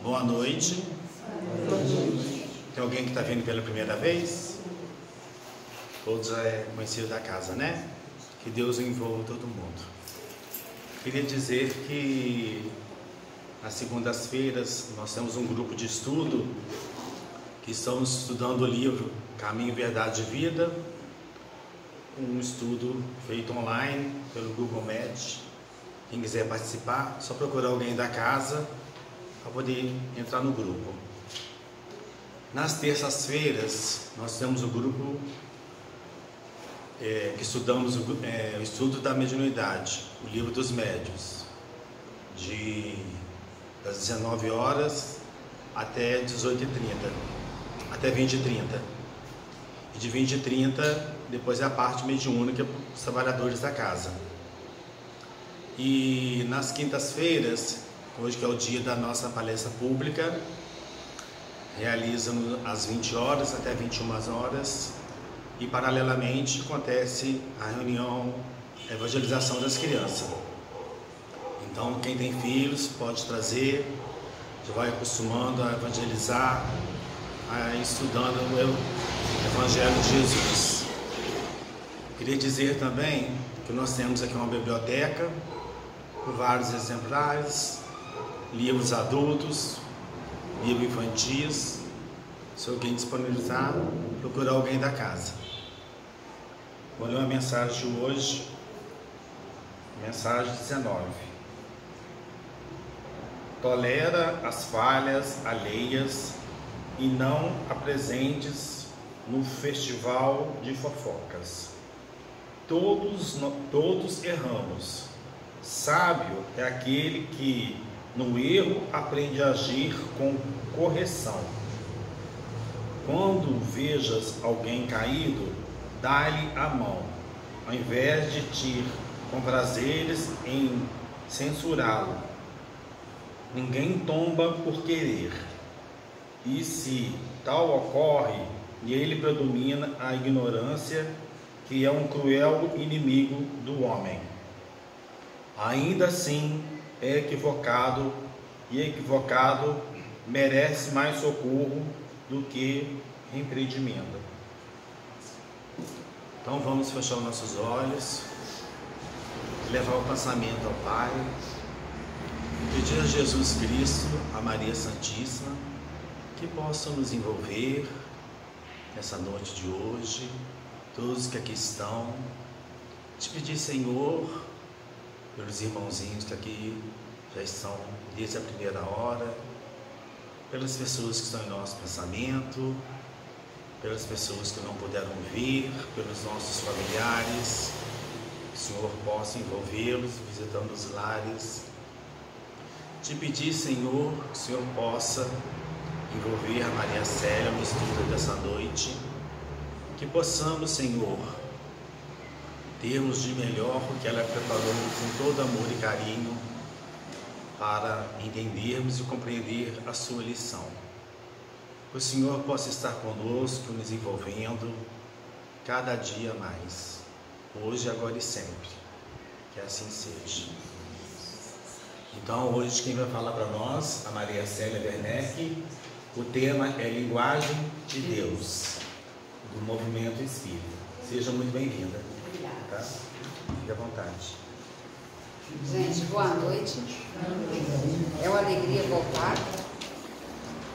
Boa noite. Tem alguém que está vindo pela primeira vez? Todos já é conhecido da casa, né? Que Deus envolva todo mundo. Queria dizer que nas segundas-feiras nós temos um grupo de estudo que estamos estudando o livro Caminho, Verdade e Vida, um estudo feito online pelo Google Meet. Quem quiser participar, só procurar alguém da casa para poder entrar no grupo. Nas terças-feiras nós temos o grupo que estudamos o estudo da mediunidade, o livro dos médiuns, das 19 horas até 18h30, até 20h30. E de 20h30 depois é a parte mediúnica para os trabalhadores da casa. E nas quintas-feiras, hoje que é o dia da nossa palestra pública, realizamos às 20 horas até 21 horas e paralelamente acontece a reunião, a evangelização das crianças. Então quem tem filhos pode trazer, já vai acostumando a evangelizar, estudando o Evangelho de Jesus. Queria dizer também que nós temos aqui uma biblioteca com vários exemplares, livros adultos, livros infantis. Se alguém disponibilizar, procurar alguém da casa. Vou ler uma mensagem de hoje, mensagem 19. Tolera as falhas alheias e não apresentes no festival de fofocas. Todos erramos. Sábio é aquele que no erro aprende a agir com correção. Quando vejas alguém caído, dá-lhe a mão, ao invés de te comprazeres em censurá-lo. Ninguém tomba por querer, e se tal ocorre, nele predomina a ignorância, que é um cruel inimigo do homem. Ainda assim, é equivocado, e equivocado merece mais socorro do que empreendimento. Então vamos fechar os nossos olhos, levar o pensamento ao Pai, pedir a Jesus Cristo, a Maria Santíssima, que possam nos envolver nessa noite de hoje, todos que aqui estão. Te pedir, Senhor, pelos irmãozinhos que aqui já estão desde a primeira hora, pelas pessoas que estão em nosso pensamento, pelas pessoas que não puderam vir, pelos nossos familiares, que o Senhor possa envolvê-los, visitando os lares. Te pedir, Senhor, que o Senhor possa envolver a Maria Célia no estudo dessa noite, que possamos, Senhor, termos de melhor o que ela preparou com todo amor e carinho para entendermos e compreender a sua lição. Que o Senhor possa estar conosco, nos envolvendo cada dia mais, hoje, agora e sempre. Que assim seja. Então, hoje quem vai falar para nós, a Maria Célia Werneck. O tema é Linguagem de Deus, do Movimento Espírita. Seja muito bem-vinda. Obrigada. Tá? Fique à vontade. Gente, boa noite. É uma alegria voltar.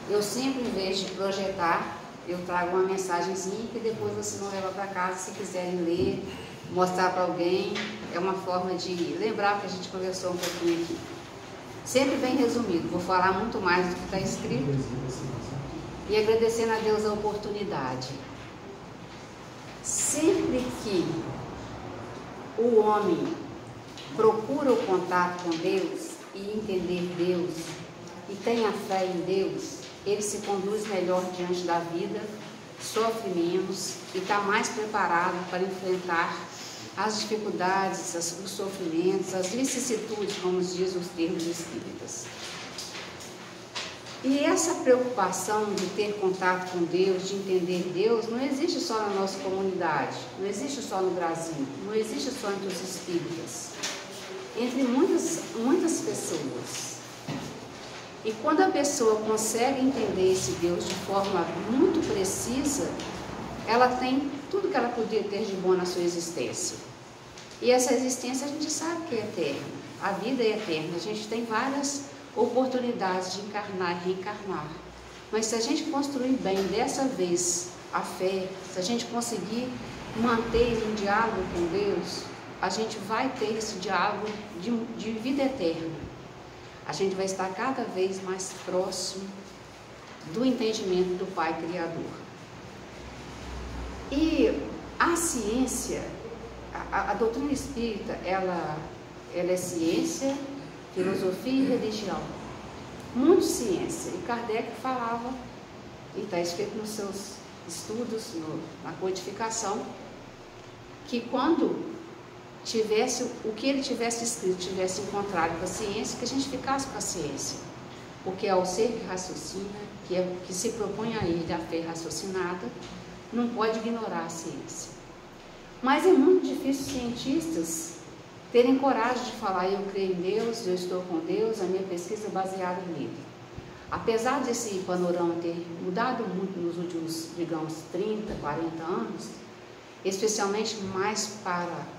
Eu sempre, em vez de projetar, eu trago uma mensagenzinha que depois você não leva para casa, se quiserem ler, mostrar para alguém. É uma forma de lembrar que a gente conversou um pouquinho aqui. Sempre bem resumido, vou falar muito mais do que está escrito. E agradecendo a Deus a oportunidade. Sempre que o homem procura o contato com Deus e entender Deus e tem a fé em Deus, ele se conduz melhor diante da vida, sofre menos e está mais preparado para enfrentar as dificuldades, os sofrimentos, as vicissitudes, como diz os termos espíritas. E essa preocupação de ter contato com Deus, de entender Deus, não existe só na nossa comunidade, não existe só no Brasil, não existe só entre os espíritas, entre muitas pessoas. E quando a pessoa consegue entender esse Deus de forma muito precisa, ela tem tudo que ela podia ter de bom na sua existência. E essa existência a gente sabe que é eterna, a vida é eterna, a gente tem várias oportunidades de encarnar e reencarnar. Mas se a gente construir bem dessa vez a fé, se a gente conseguir manter um diálogo com Deus, a gente vai ter esse diálogo de vida eterna. A gente vai estar cada vez mais próximo do entendimento do Pai Criador. E a ciência, a doutrina espírita, ela é ciência, filosofia e religião. Muito ciência. E Kardec falava, e está escrito nos seus estudos, na codificação, que quando tivesse o que ele tivesse escrito, tivesse encontrado com a ciência, que a gente ficasse com a ciência. Porque é o ser que raciocina, que se propõe a ele a fé raciocinada, não pode ignorar a ciência. Mas é muito difícil cientistas terem coragem de falar: eu creio em Deus, eu estou com Deus, a minha pesquisa é baseada nele. Apesar desse panorama ter mudado muito nos últimos, digamos, 30, 40 anos, especialmente mais para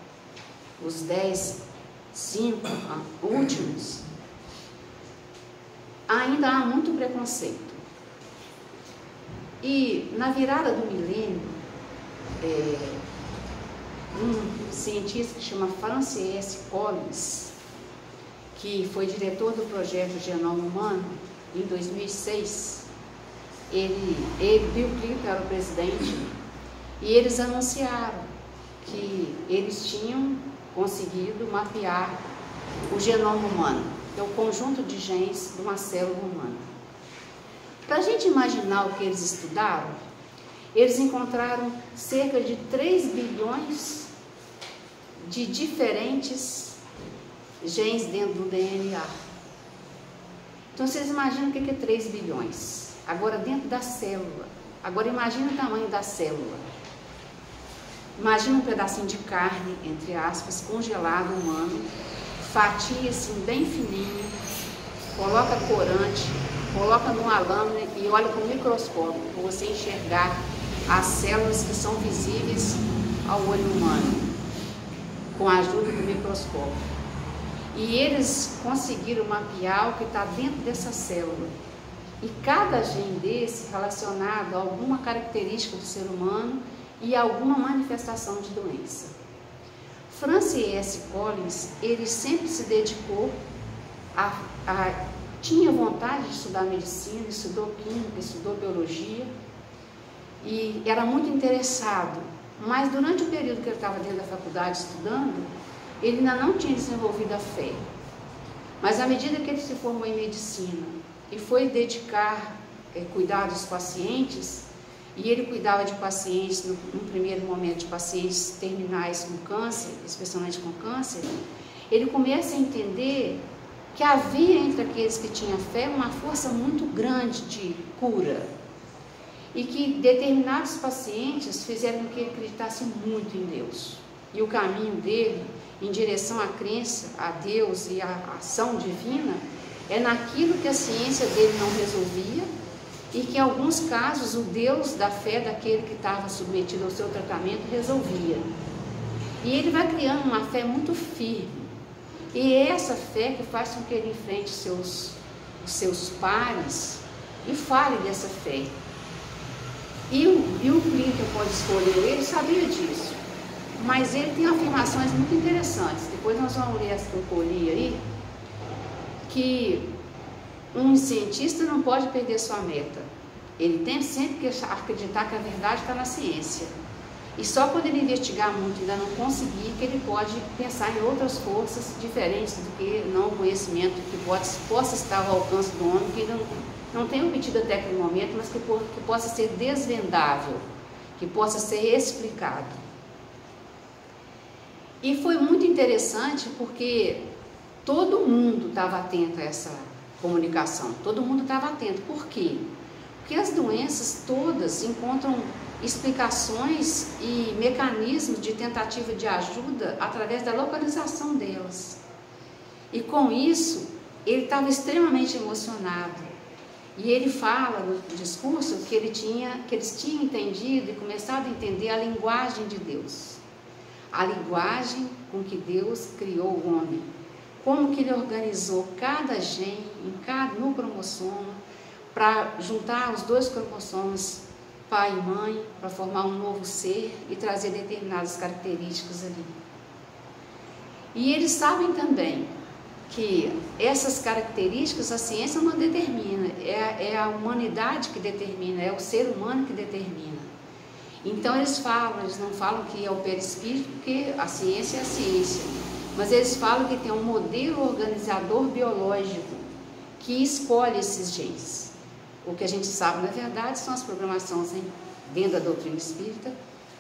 os 5 últimos, ainda há muito preconceito. E na virada do milênio, um cientista que chama Francis S. Collins, que foi diretor do projeto Genoma Humano, em 2006, Bill Clinton era o presidente, e eles anunciaram que eles tinham conseguido mapear o genoma humano, que é o conjunto de genes de uma célula humana. Para a gente imaginar o que eles estudaram, eles encontraram cerca de 3 bilhões de diferentes genes dentro do DNA. Então vocês imaginam o que é 3 bilhões? Agora dentro da célula. Agora imagina o tamanho da célula. Imagina um pedacinho de carne, entre aspas, congelado humano, fatia assim bem fininha, coloca corante, coloca numa lâmina e olha com o microscópio para você enxergar as células que são visíveis ao olho humano, com a ajuda do microscópio. E eles conseguiram mapear o que está dentro dessa célula. E cada gene desse relacionado a alguma característica do ser humano e alguma manifestação de doença. Francis S. Collins, ele sempre se dedicou tinha vontade de estudar medicina, estudou química, estudou biologia e era muito interessado, mas durante o período que ele estava dentro da faculdade estudando, ele ainda não tinha desenvolvido a fé. Mas à medida que ele se formou em medicina e foi dedicar cuidar dos pacientes, e ele cuidava de pacientes, no primeiro momento, de pacientes terminais com câncer, especialmente com câncer, ele começa a entender que havia entre aqueles que tinham fé uma força muito grande de cura, e que determinados pacientes fizeram com que ele acreditasse muito em Deus. E o caminho dele, em direção à crença, a Deus e à ação divina, é naquilo que a ciência dele não resolvia, e que em alguns casos o Deus da fé daquele que estava submetido ao seu tratamento resolvia. E ele vai criando uma fé muito firme, e é essa fé que faz com que ele enfrente os seus pares e fale dessa fé. E o Clinton pode escolher, ele sabia disso, mas ele tem afirmações muito interessantes. Depois nós vamos ler as que eu colhi aí, que um cientista não pode perder sua meta. Ele tem sempre que acreditar que a verdade está na ciência. E só quando ele investigar muito e ainda não conseguir, que ele pode pensar em outras forças diferentes do que não o conhecimento que possa estar ao alcance do homem, que não tem obtido até aquele momento, mas que possa ser desvendável, que possa ser explicado. E foi muito interessante porque todo mundo estava atento a essa comunicação, todo mundo estava atento. Por quê? Porque as doenças todas encontram explicações e mecanismos de tentativa de ajuda através da localização delas. E com isso, ele estava extremamente emocionado. E ele fala no discurso que eles tinham entendido e começado a entender a linguagem de Deus. A linguagem com que Deus criou o homem. Como que ele organizou cada gene no cromossoma para juntar os dois cromossomos, pai e mãe, para formar um novo ser e trazer determinadas características ali. E eles sabem também que essas características a ciência não determina, é a humanidade que determina, é o ser humano que determina. Então eles não falam que é o perispírito, porque a ciência é a ciência, mas eles falam que tem um modelo organizador biológico que escolhe esses genes. O que a gente sabe, na verdade, são as programações dentro da doutrina espírita,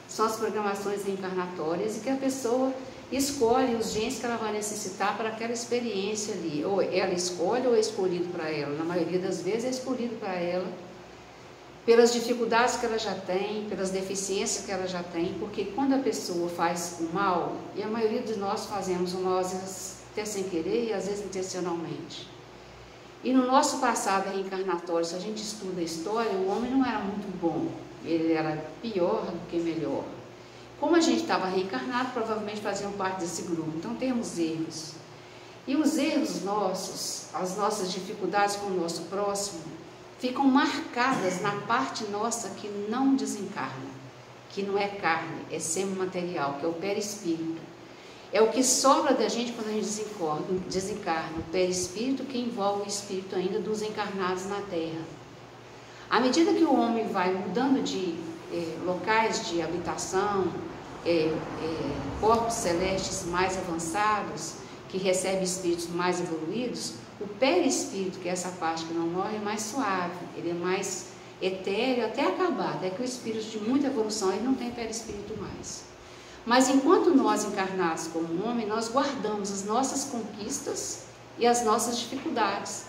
são as programações reencarnatórias e que a pessoa escolhe os genes que ela vai necessitar para aquela experiência ali. Ou ela escolhe ou é escolhido para ela. Na maioria das vezes é escolhido para ela, pelas dificuldades que ela já tem, pelas deficiências que ela já tem, porque quando a pessoa faz o mal, e a maioria de nós fazemos o mal às vezes até sem querer e às vezes intencionalmente. E no nosso passado reencarnatório, se a gente estuda a história, o homem não era muito bom, ele era pior do que melhor. Como a gente estava reencarnado, provavelmente faziam parte desse grupo, então temos erros. E os erros nossos, as nossas dificuldades com o nosso próximo, ficam marcadas na parte nossa que não desencarna, que não é carne, é semi-material, que é o perispírito. É o que sobra da gente quando a gente desencarna, o perispírito que envolve o espírito ainda dos encarnados na Terra. À medida que o homem vai mudando de locais de habitação, corpos celestes mais avançados, que recebem espíritos mais evoluídos, o perispírito, que é essa parte que não morre, é mais suave, ele é mais etéreo até acabar, até que o espírito de muita evolução ele não tem perispírito mais. Mas enquanto nós encarnados como homem, nós guardamos as nossas conquistas e as nossas dificuldades.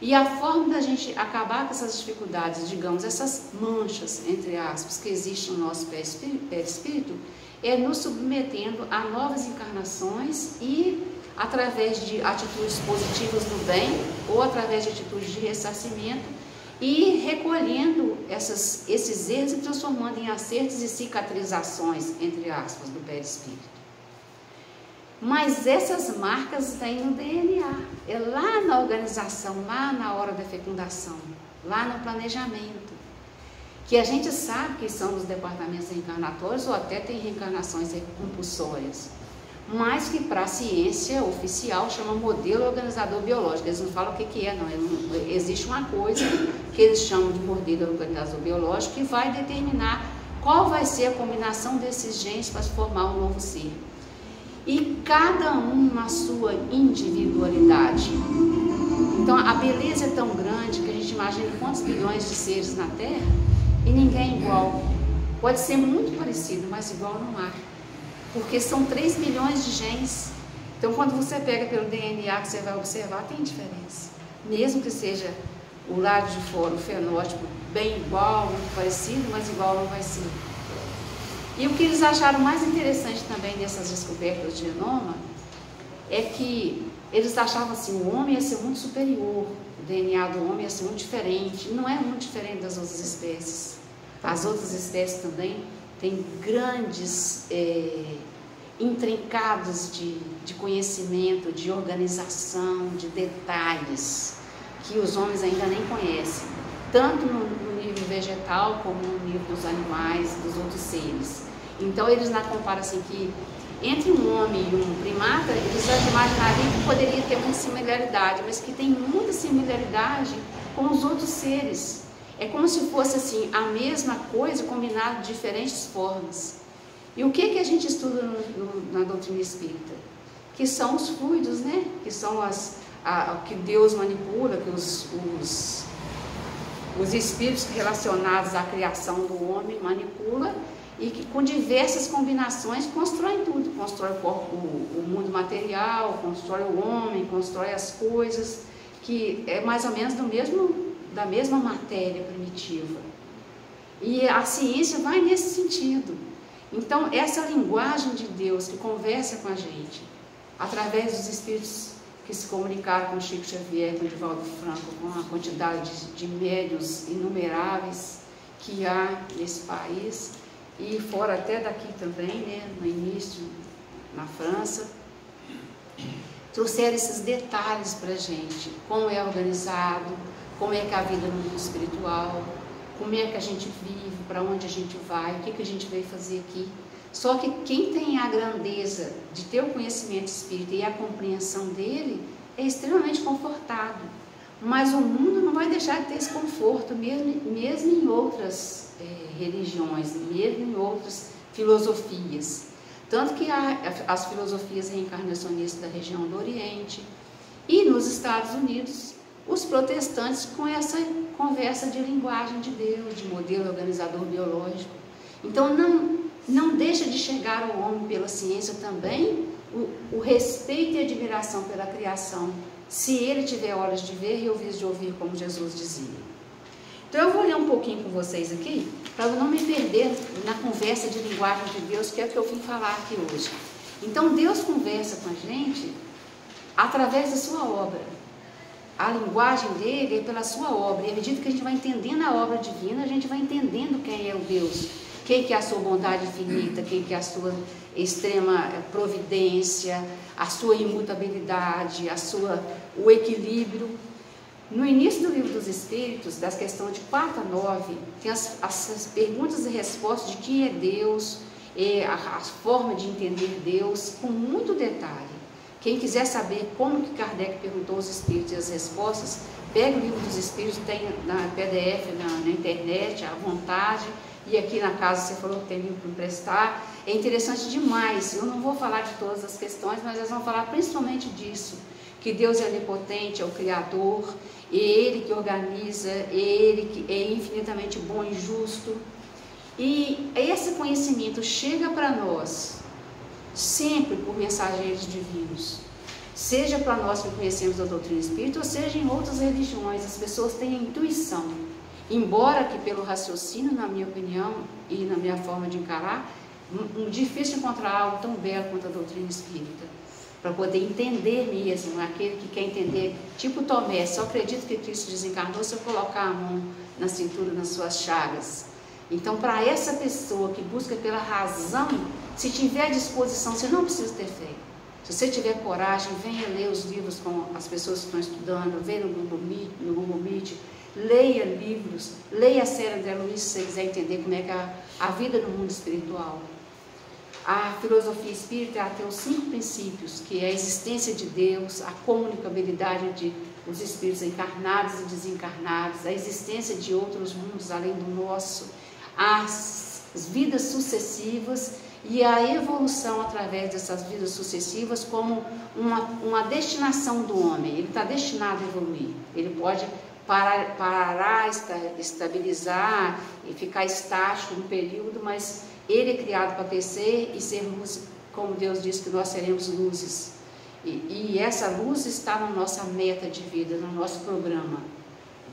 E a forma da gente acabar com essas dificuldades, digamos, essas manchas, entre aspas, que existem no nosso perispírito, é nos submetendo a novas encarnações e através de atitudes positivas do bem ou através de atitudes de ressarcimento e recolhendo esses erros e transformando em acertos e cicatrizações, entre aspas, do perispírito. Mas essas marcas têm no DNA, é lá na organização, lá na hora da fecundação, lá no planejamento, que a gente sabe que são os departamentos reencarnatórios ou até tem reencarnações compulsórias, mas que para a ciência oficial chama modelo organizador biológico. Eles não falam o que é, não. Existe uma coisa que eles chamam de modelo organizador biológico que vai determinar qual vai ser a combinação desses genes para formar um novo ser. E cada um na sua individualidade. Então a beleza é tão grande que a gente imagina quantos bilhões de seres na Terra e ninguém é igual. Pode ser muito parecido, mas igual não há. Porque são 3 milhões de genes. Então, quando você pega pelo DNA que você vai observar, tem diferença. Mesmo que seja o lado de fora, o fenótipo, bem igual, muito parecido, mas igual não vai ser. E o que eles acharam mais interessante também dessas descobertas de genoma é que eles achavam assim, o homem ia ser muito superior, o DNA do homem ia ser muito diferente. Não é muito diferente das outras espécies. As outras espécies também tem grandes intrincados de conhecimento, de organização, de detalhes que os homens ainda nem conhecem, tanto no nível vegetal como no nível dos animais, dos outros seres. Então eles comparam assim que entre um homem e um primata, eles já imaginariam que poderia ter muita similaridade, mas que tem muita similaridade com os outros seres. É como se fosse assim, a mesma coisa combinada de diferentes formas. E o que a gente estuda na doutrina espírita? Que são os fluidos, né? Que são que Deus manipula, que os espíritos relacionados à criação do homem manipula e que com diversas combinações constroem tudo. Constrói o mundo material, constrói o homem, constrói as coisas, que é mais ou menos da mesma matéria primitiva. E a ciência vai nesse sentido. Então, essa linguagem de Deus que conversa com a gente, através dos espíritos que se comunicaram com Chico Xavier, com Divaldo Franco, com a quantidade de médiuns inumeráveis que há nesse país, e fora até daqui também, né, no início, na França, trouxeram esses detalhes para a gente, como é organizado, como é que é a vida no mundo espiritual, como é que a gente vive, para onde a gente vai, o que a gente veio fazer aqui. Só que quem tem a grandeza de ter o conhecimento espírita e a compreensão dele é extremamente confortado. Mas o mundo não vai deixar de ter esse conforto, mesmo em outras religiões, mesmo em outras filosofias. Tanto que há as filosofias reencarnacionistas da região do Oriente e nos Estados Unidos, os protestantes com essa conversa de linguagem de Deus, de modelo organizador biológico. Então não deixa de chegar ao homem pela ciência também o respeito e admiração pela criação, se ele tiver olhos de ver e ouvidos de ouvir, como Jesus dizia. Então eu vou ler um pouquinho com vocês aqui, para eu não me perder na conversa de linguagem de Deus, que é o que eu vim falar aqui hoje. Então Deus conversa com a gente através da sua obra. A linguagem dele é pela sua obra, e à medida que a gente vai entendendo a obra divina, a gente vai entendendo quem é o Deus, quem que é a sua bondade infinita, quem que é a sua extrema providência, a sua imutabilidade, o equilíbrio. No início do Livro dos Espíritos, das questões de 4 a 9, tem as perguntas e respostas de quem é Deus, a forma de entender Deus, com muito detalhe. Quem quiser saber como que Kardec perguntou aos Espíritos e as respostas, pega o Livro dos Espíritos, tem na PDF, na internet, à vontade, e aqui na casa você falou que tem livro para emprestar. É interessante demais. Eu não vou falar de todas as questões, mas eles vão falar principalmente disso, que Deus é onipotente, é o Criador, é Ele que organiza, é Ele que é infinitamente bom e justo. E esse conhecimento chega para nós sempre por mensageiros divinos, seja para nós que conhecemos a doutrina espírita, ou seja em outras religiões. As pessoas têm a intuição, embora que pelo raciocínio, na minha opinião e na minha forma de encarar, difícil encontrar algo tão belo quanto a doutrina espírita, para poder entender mesmo, aquele que quer entender, tipo Tomé, só acredito que Cristo desencarnou se eu colocar a mão na cintura, nas suas chagas. Então, para essa pessoa que busca pela razão, se tiver disposição, você não precisa ter fé. Se você tiver coragem, venha ler os livros com as pessoas que estão estudando, venha no Google Meet, leia livros, leia a série André Luiz, se você quiser entender como é que é a vida no mundo espiritual. A filosofia espírita tem os 5 princípios, que é a existência de Deus, a comunicabilidade entre os espíritos encarnados e desencarnados, a existência de outros mundos além do nosso, as vidas sucessivas e a evolução através dessas vidas sucessivas como uma destinação do homem. Ele está destinado a evoluir, ele pode parar, estabilizar e ficar estático no período, mas ele é criado para crescer e ser luz, como Deus diz que nós seremos luzes. E essa luz está na nossa meta de vida, no nosso programa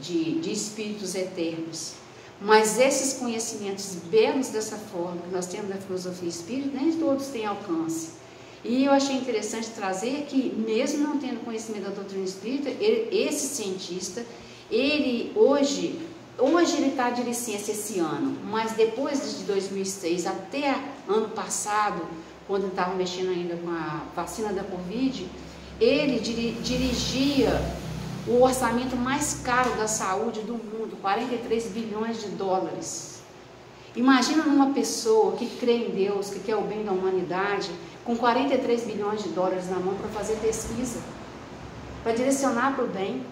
de espíritos eternos. Mas esses conhecimentos belos dessa forma, que nós temos na filosofia espírita, nem todos têm alcance. E eu achei interessante trazer que, mesmo não tendo conhecimento da doutrina espírita, esse cientista, ele hoje ele está de licença esse ano, mas depois de 2006 até ano passado, quando ele estava mexendo ainda com a vacina da Covid, ele dirigia o orçamento mais caro da saúde do mundo, 43 bilhões de dólares. Imagina uma pessoa que crê em Deus, que quer o bem da humanidade, com 43 bilhões de dólares na mão para fazer pesquisa, para direcionar para o bem.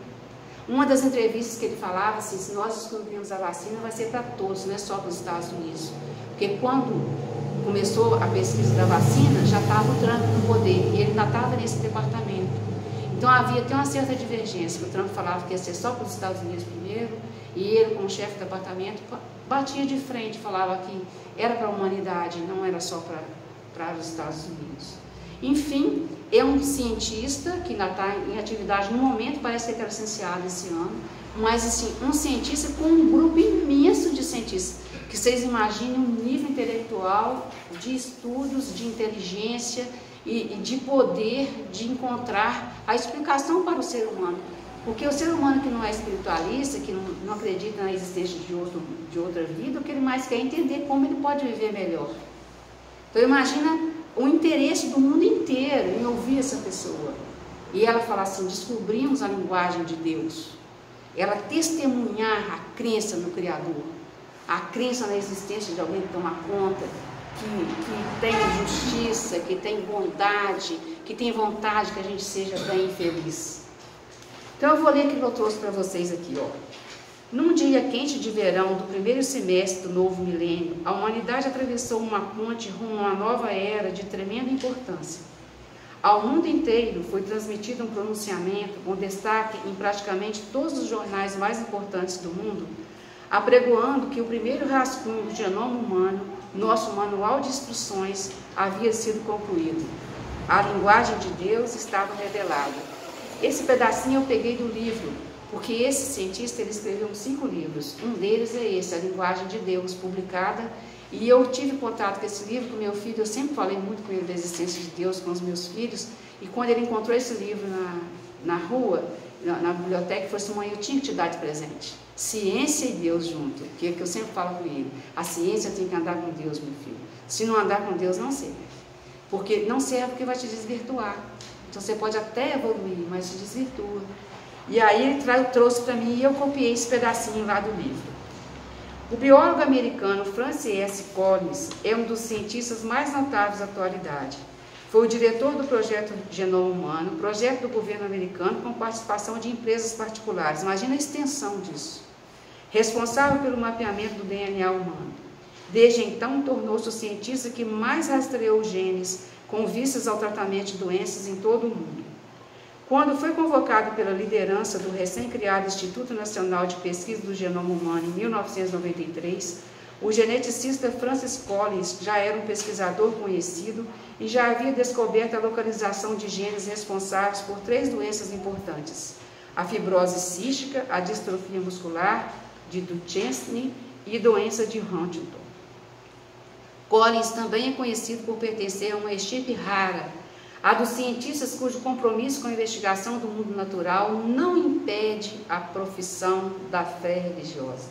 Uma das entrevistas que ele falava assim, se nós descobrirmos a vacina, vai ser para todos, não é só para os Estados Unidos. Porque quando começou a pesquisa da vacina, já estava o Trump no poder, e ele ainda estava nesse departamento. Então havia até uma certa divergência, o Trump falava que ia ser só para os Estados Unidos primeiro, e ele, como chefe do departamento, batia de frente, falava que era para a humanidade, não era só para os Estados Unidos. Enfim, é um cientista que ainda está em atividade no momento, parece que ele era licenciado esse ano, mas assim, um cientista com um grupo imenso de cientistas, que vocês imaginem um nível intelectual, de estudos, de inteligência e de poder de encontrar a explicação para o ser humano. Porque o ser humano que não é espiritualista, que não acredita na existência de outra vida, o que ele mais quer é entender como ele pode viver melhor. Então imagina o interesse do mundo inteiro em ouvir essa pessoa. E ela fala assim, descobrimos a linguagem de Deus. Ela testemunhar a crença no Criador, a crença na existência de alguém que toma conta, que tem justiça, que tem bondade, que tem vontade que a gente seja bem e feliz. Então eu vou ler o que eu trouxe para vocês aqui, ó. Num dia quente de verão do primeiro semestre do novo milênio, a humanidade atravessou uma ponte rumo a uma nova era de tremenda importância. Ao mundo inteiro foi transmitido um pronunciamento com destaque em praticamente todos os jornais mais importantes do mundo, apregoando que o primeiro rascunho do genoma humano, nosso manual de instruções, havia sido concluído. A linguagem de Deus estava revelada. Esse pedacinho eu peguei do livro, porque esse cientista ele escreveu 5 livros. Um deles é esse, A Linguagem de Deus, publicada. E eu tive contato com esse livro com meu filho, eu sempre falei muito com ele da existência de Deus com os meus filhos, e quando ele encontrou esse livro na rua, na biblioteca, ele falou assim, mãe, eu tinha que te dar de presente. Ciência e Deus junto, que é que eu sempre falo com ele. A ciência tem que andar com Deus, meu filho. Se não andar com Deus, não serve. Porque não serve porque vai te desvirtuar. Então você pode até evoluir, mas se desvirtua. E aí ele trouxe para mim e eu copiei esse pedacinho lá do livro. O biólogo americano Francis S. Collins é um dos cientistas mais notáveis da atualidade. Foi o diretor do projeto Genoma Humano, projeto do governo americano com participação de empresas particulares. Imagina a extensão disso. Responsável pelo mapeamento do DNA humano. Desde então, tornou-se o cientista que mais rastreou genes com vistas ao tratamento de doenças em todo o mundo. Quando foi convocado pela liderança do recém-criado Instituto Nacional de Pesquisa do Genoma Humano em 1993, o geneticista Francis Collins já era um pesquisador conhecido e já havia descoberto a localização de genes responsáveis por 3 doenças importantes: a fibrose cística, a distrofia muscular de Duchenne e doença de Huntington. Collins também é conhecido por pertencer a uma estirpe rara, a dos cientistas cujo compromisso com a investigação do mundo natural não impede a profissão da fé religiosa.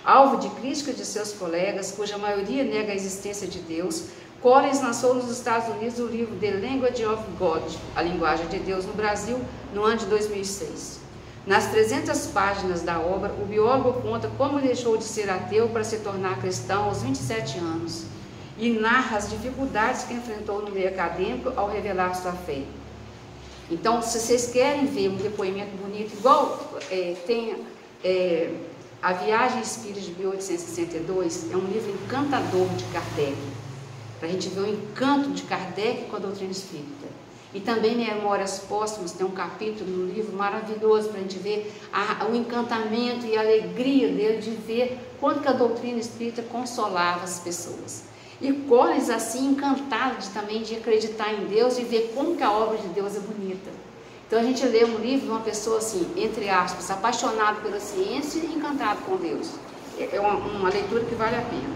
Alvo de críticas de seus colegas, cuja maioria nega a existência de Deus, Collins lançou nos Estados Unidos o livro The Language of God, A Linguagem de Deus no Brasil, no ano de 2006. Nas 300 páginas da obra, o biólogo conta como deixou de ser ateu para se tornar cristão aos 27 anos. E narra as dificuldades que enfrentou no meio acadêmico ao revelar sua fé. Então, se vocês querem ver um depoimento bonito, igual tem A Viagem Espírita de 1862, é um livro encantador de Kardec, para a gente ver o encanto de Kardec com a doutrina espírita. E também Memórias Póstumas tem um capítulo no livro maravilhoso para a gente ver o encantamento e a alegria dele de ver quanto que a doutrina espírita consolava as pessoas. E Collins assim encantado também de acreditar em Deus e ver como que a obra de Deus é bonita. Então a gente lê um livro de uma pessoa assim, entre aspas, apaixonado pela ciência e encantado com Deus. É uma leitura que vale a pena.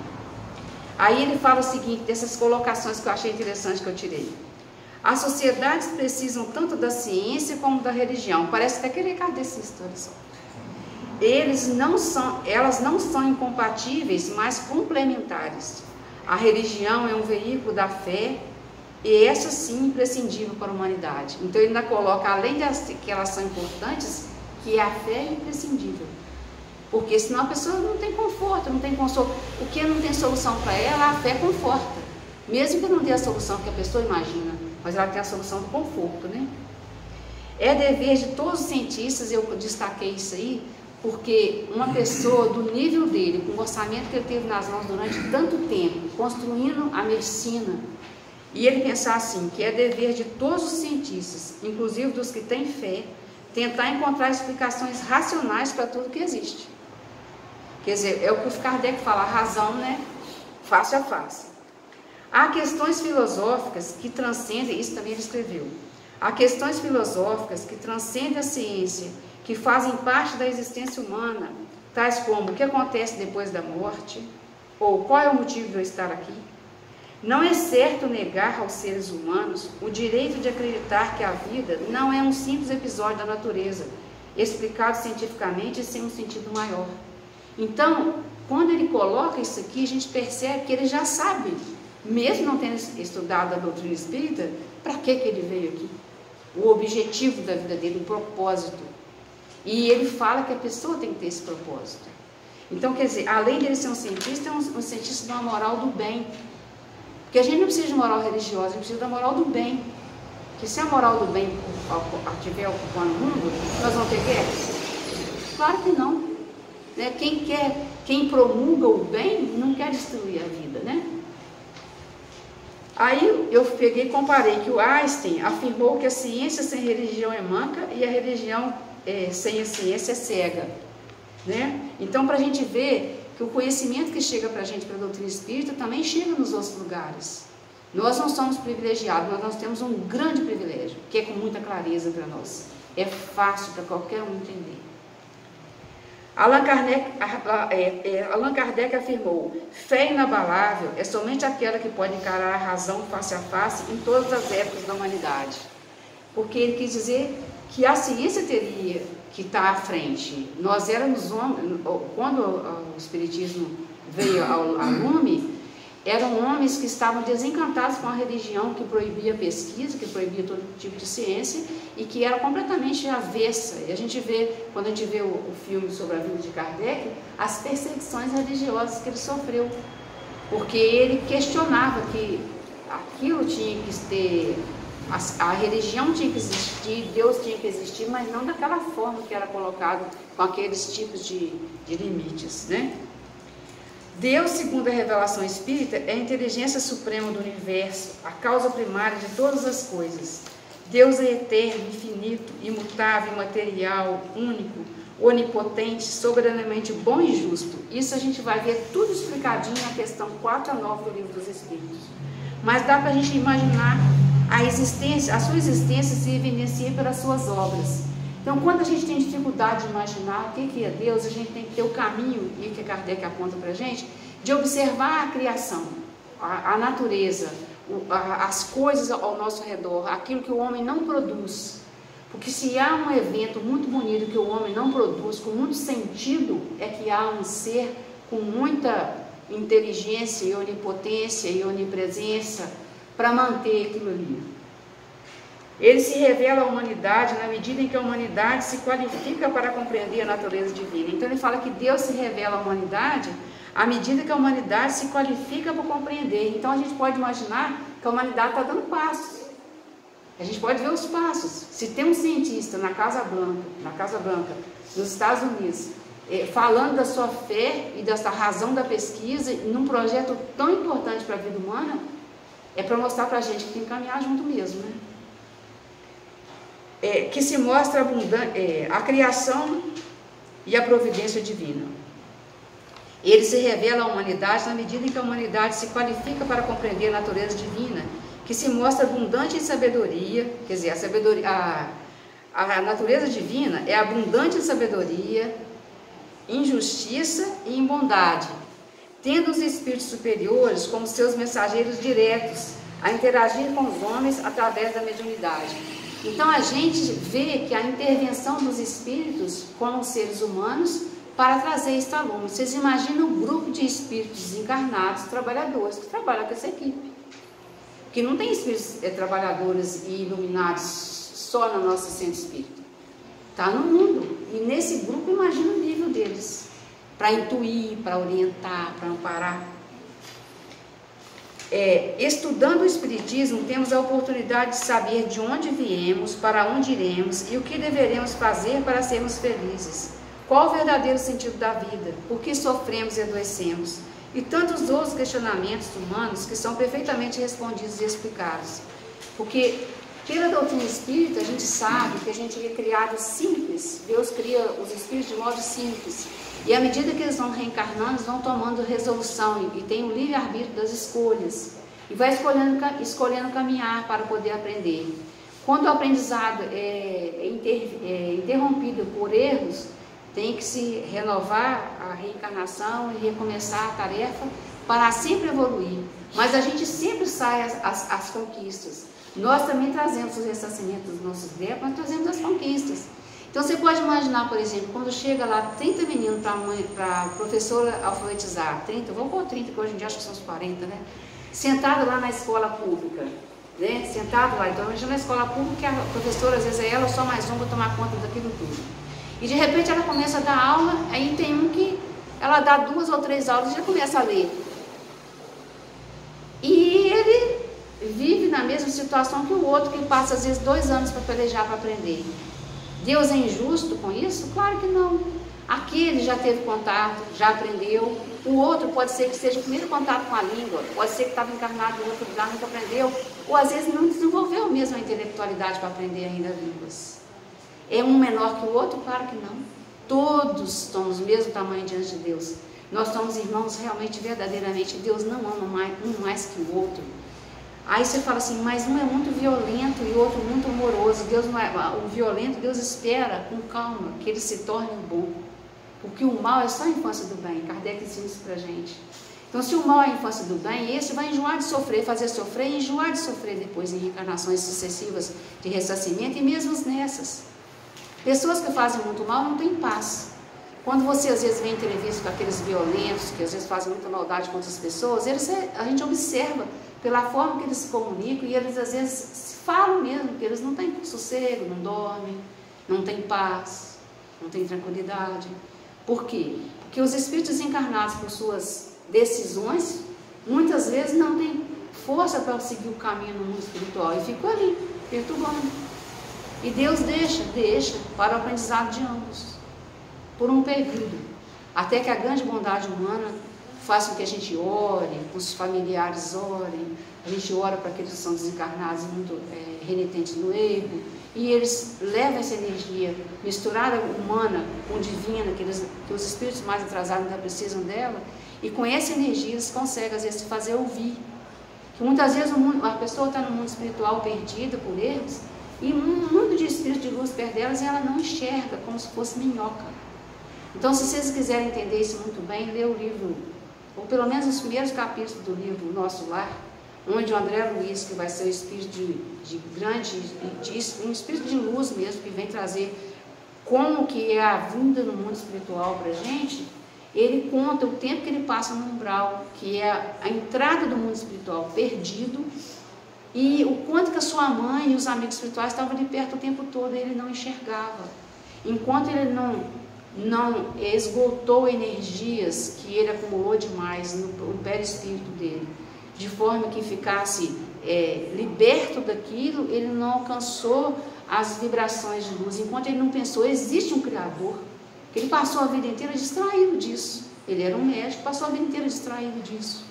Aí ele fala o seguinte, dessas colocações que eu achei interessante que eu tirei. As sociedades precisam tanto da ciência como da religião. Parece até querer kardecista, olha só. Elas não são incompatíveis, mas complementares. A religião é um veículo da fé e essa sim imprescindível para a humanidade. Então ele ainda coloca, além de que elas são importantes, que a fé é imprescindível. Porque senão a pessoa não tem conforto, não tem consolo. O que não tem solução para ela, a fé conforta. Mesmo que não tenha a solução que a pessoa imagina, mas ela tem a solução do conforto, né? É dever de todos os cientistas, eu destaquei isso aí, porque uma pessoa do nível dele, com o orçamento que ele teve nas mãos durante tanto tempo, construindo a medicina, e ele pensar assim, que é dever de todos os cientistas, inclusive dos que têm fé, tentar encontrar explicações racionais para tudo que existe. Quer dizer, é o que o Kardec fala, a razão, né? Face a face. Há questões filosóficas que transcendem, isso também ele escreveu, há questões filosóficas que transcendem a ciência, que fazem parte da existência humana, tais como o que acontece depois da morte, ou qual é o motivo de eu estar aqui. Não é certo negar aos seres humanos o direito de acreditar que a vida não é um simples episódio da natureza, explicado cientificamente e sem um sentido maior. Então, quando ele coloca isso aqui, a gente percebe que ele já sabe, mesmo não tendo estudado a doutrina espírita, para que ele veio aqui. O objetivo da vida dele, o propósito. E ele fala que a pessoa tem que ter esse propósito. Então, quer dizer, além de ele ser um cientista, é um cientista de uma moral do bem. Porque a gente não precisa de moral religiosa, a gente precisa da moral do bem. Que se a moral do bem estiver ocupando o mundo, nós vamos ter guerra? Claro que não. Né? Quem promulga o bem não quer destruir a vida, né? Aí eu peguei e comparei que o Einstein afirmou que a ciência sem religião é manca e a religião sem a ciência é cega. Né? Então, para a gente ver que o conhecimento que chega para a gente, para a doutrina espírita, também chega nos outros lugares. Nós não somos privilegiados, mas nós temos um grande privilégio, que é com muita clareza para nós. É fácil para qualquer um entender. Allan Kardec afirmou: fé inabalável é somente aquela que pode encarar a razão face a face em todas as épocas da humanidade. Porque ele quis dizer que a ciência teria que estar à frente. Nós éramos homens, quando o Espiritismo veio ao lume, eram homens que estavam desencantados com a religião que proibia pesquisa, que proibia todo tipo de ciência e que era completamente avessa. E a gente vê, quando a gente vê o filme sobre a vida de Kardec, as perseguições religiosas que ele sofreu, porque ele questionava que aquilo tinha que ter, a religião tinha que existir, Deus tinha que existir, mas não daquela forma que era colocado, com aqueles tipos de limites, né? Deus, segundo a revelação espírita, é a inteligência suprema do universo, a causa primária de todas as coisas. Deus é eterno, infinito, imutável, imaterial, único, onipotente, soberanamente bom e justo. Isso a gente vai ver tudo explicadinho na questão 4 a 9 do Livro dos Espíritos. Mas dá para a gente imaginar a sua existência se evidencia pelas suas obras. Então, quando a gente tem dificuldade de imaginar o que é Deus, a gente tem que ter o caminho, e que Kardec aponta para a gente, de observar a criação, a natureza, as coisas ao nosso redor, aquilo que o homem não produz. Porque se há um evento muito bonito que o homem não produz, com muito sentido, é que há um ser com muita inteligência e onipotência e onipresença para manter aquilo ali. Ele se revela à humanidade na medida em que a humanidade se qualifica para compreender a natureza divina. Então ele fala que Deus se revela à humanidade à medida que a humanidade se qualifica para compreender. Então a gente pode imaginar que a humanidade está dando passos. A gente pode ver os passos. Se tem um cientista na Casa Branca, nos Estados Unidos, falando da sua fé e dessa razão da pesquisa, num projeto tão importante para a vida humana, é para mostrar para a gente que tem que caminhar junto mesmo, né? Que se mostra a criação e a providência divina. Ele se revela à humanidade na medida em que a humanidade se qualifica para compreender a natureza divina, que se mostra abundante em sabedoria, quer dizer, a natureza divina é abundante em sabedoria, em justiça e em bondade, tendo os espíritos superiores como seus mensageiros diretos a interagir com os homens através da mediunidade. Então a gente vê que a intervenção dos espíritos com os seres humanos para trazer isso à lume. Vocês imaginam um grupo de espíritos encarnados, trabalhadores, que trabalham com essa equipe. Que não tem espíritos trabalhadores e iluminados só no nosso centro espírita. Está no mundo. E nesse grupo, imagina o nível deles. Para intuir, para orientar, para amparar. Estudando o Espiritismo, temos a oportunidade de saber de onde viemos, para onde iremos e o que deveremos fazer para sermos felizes. Qual o verdadeiro sentido da vida? Por que sofremos e adoecemos? E tantos outros questionamentos humanos que são perfeitamente respondidos e explicados. Porque pela doutrina espírita a gente sabe que a gente é criado simples. Deus cria os espíritos de modo simples. E à medida que eles vão reencarnando, eles vão tomando resolução e tem o livre-arbítrio das escolhas. E vai escolhendo caminhar para poder aprender. Quando o aprendizado é interrompido por erros, tem que se renovar a reencarnação e recomeçar a tarefa para sempre evoluir, mas a gente sempre sai as conquistas. Nós também trazemos os ressarcimentos dos nossos débitos, nós trazemos as conquistas. Então você pode imaginar, por exemplo, quando chega lá 30 meninos para a professora alfabetizar, 30, vamos pôr 30, que hoje em dia acho que são uns 40, né? Sentado lá na escola pública, né? Sentado lá, então imagina na escola pública, a professora às vezes é ela ou só mais um para tomar conta daquilo tudo. E de repente ela começa a dar aula, aí tem um que ela dá 2 ou 3 aulas e já começa a ler. E ele vive na mesma situação que o outro, que passa às vezes 2 anos para pelejar para aprender. Deus é injusto com isso? Claro que não. Aquele já teve contato, já aprendeu. O outro pode ser que seja o primeiro contato com a língua, pode ser que estava encarnado em outro lugar, nunca aprendeu, ou às vezes não desenvolveu mesmo a intelectualidade para aprender ainda línguas. É um menor que o outro? Claro que não. Todos somos o mesmo tamanho diante de Deus. Nós somos irmãos realmente, verdadeiramente. Deus não ama um mais que o outro. Aí você fala assim, mas um é muito violento e o outro muito amoroso. Deus não é, o violento, Deus espera com calma que ele se torne um bom. Porque o mal é só a infância do bem. Kardec ensina isso pra gente. Então, se o mal é a infância do bem, esse vai enjoar de sofrer, fazer sofrer e enjoar de sofrer depois em reencarnações sucessivas de ressarcimento e mesmo nessas. Pessoas que fazem muito mal não têm paz. Quando você às vezes vê entrevista com aqueles violentos, que às vezes fazem muita maldade contra as pessoas, a gente observa pela forma que eles se comunicam e eles às vezes falam mesmo que eles não têm sossego, não dormem, não têm paz, não têm tranquilidade. Por quê? Porque os espíritos encarnados por suas decisões, muitas vezes não têm força para seguir o caminho no mundo espiritual e ficam ali, perturbando. E Deus deixa para o aprendizado de ambos, por um período, até que a grande bondade humana faça com que a gente ore, os familiares orem, a gente ora para aqueles que são desencarnados muito renitentes no erro, e eles levam essa energia misturada humana com divina, que os espíritos mais atrasados ainda precisam dela, e com essa energia eles conseguem às vezes fazer ouvir. Que muitas vezes a pessoa está no mundo espiritual perdida por erros, e um mundo de espírito de luz perto delas e ela não enxerga, como se fosse minhoca. Então, se vocês quiserem entender isso muito bem, lê o livro, ou pelo menos os primeiros capítulos do livro Nosso Lar, onde o André Luiz, que vai ser o espírito um espírito de luz mesmo, que vem trazer como que é a vinda no mundo espiritual para a gente, ele conta o tempo que ele passa no umbral, que é a entrada do mundo espiritual perdido, e o quanto que a sua mãe e os amigos espirituais estavam ali perto o tempo todo e ele não enxergava. Enquanto ele não esgotou energias que ele acumulou demais no perispírito dele, de forma que ficasse liberto daquilo, ele não alcançou as vibrações de luz. Enquanto ele não pensou, existe um Criador, que ele passou a vida inteira distraído disso. Ele era um médico, passou a vida inteira distraído disso.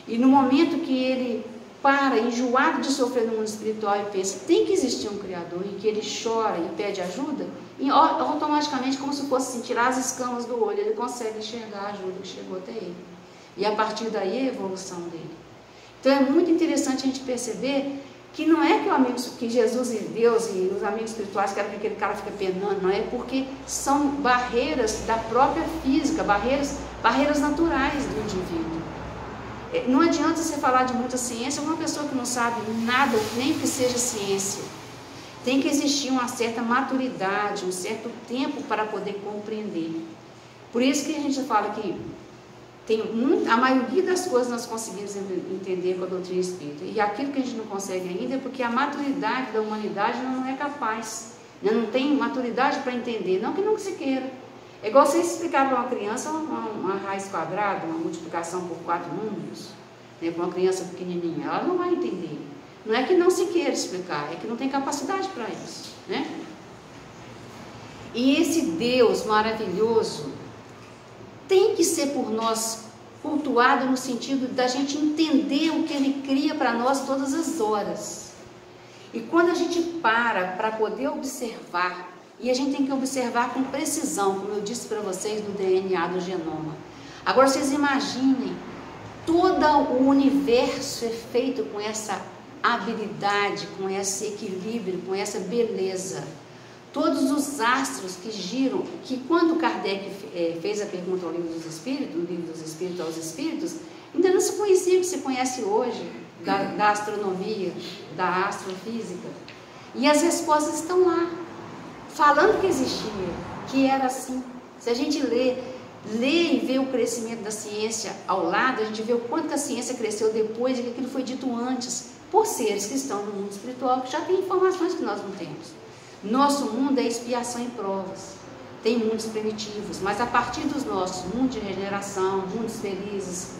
E no momento que ele para, enjoado de sofrer no mundo espiritual e pensa, tem que existir um Criador, e que ele chora e pede ajuda, e automaticamente, como se fosse assim, tirar as escamas do olho, ele consegue enxergar a ajuda que chegou até ele. E a partir daí a evolução dele. Então é muito interessante a gente perceber que não é que Jesus e Deus e os amigos espirituais querem que aquele cara fique penando, não é, porque são barreiras da própria física, barreiras naturais do indivíduo. Não adianta você falar de muita ciência uma pessoa que não sabe nada, nem que seja ciência. Tem que existir uma certa maturidade, um certo tempo para poder compreender. Por isso que a gente fala que a maioria das coisas nós conseguimos entender com a doutrina espírita. E aquilo que a gente não consegue ainda é porque a maturidade da humanidade não é capaz. Não tem maturidade para entender, não que não se queira. É igual você explicar para uma criança uma raiz quadrada, uma multiplicação por 4 números, né, para uma criança pequenininha. Ela não vai entender. Não é que não se queira explicar, é que não tem capacidade para isso, né? E esse Deus maravilhoso tem que ser por nós cultuado no sentido da gente entender o que Ele cria para nós todas as horas. E quando a gente para poder observar, e a gente tem que observar com precisão, como eu disse para vocês, do DNA do genoma. Agora vocês imaginem, todo o universo é feito com essa habilidade, com esse equilíbrio, com essa beleza. todos os astros que giram, que quando Kardec fez a pergunta ao livro dos Espíritos, no livro dos Espíritos aos Espíritos, ainda não se conhecia o que se conhece hoje da astronomia, da astrofísica. E as respostas estão lá, falando que existia, que era assim. Se a gente lê e vê o crescimento da ciência ao lado, a gente vê o quanto que a ciência cresceu depois e que aquilo foi dito antes, por seres que estão no mundo espiritual, que já têm informações que nós não temos. Nosso mundo é expiação e provas. Tem mundos primitivos, mas a partir dos nossos mundos de regeneração, mundos felizes.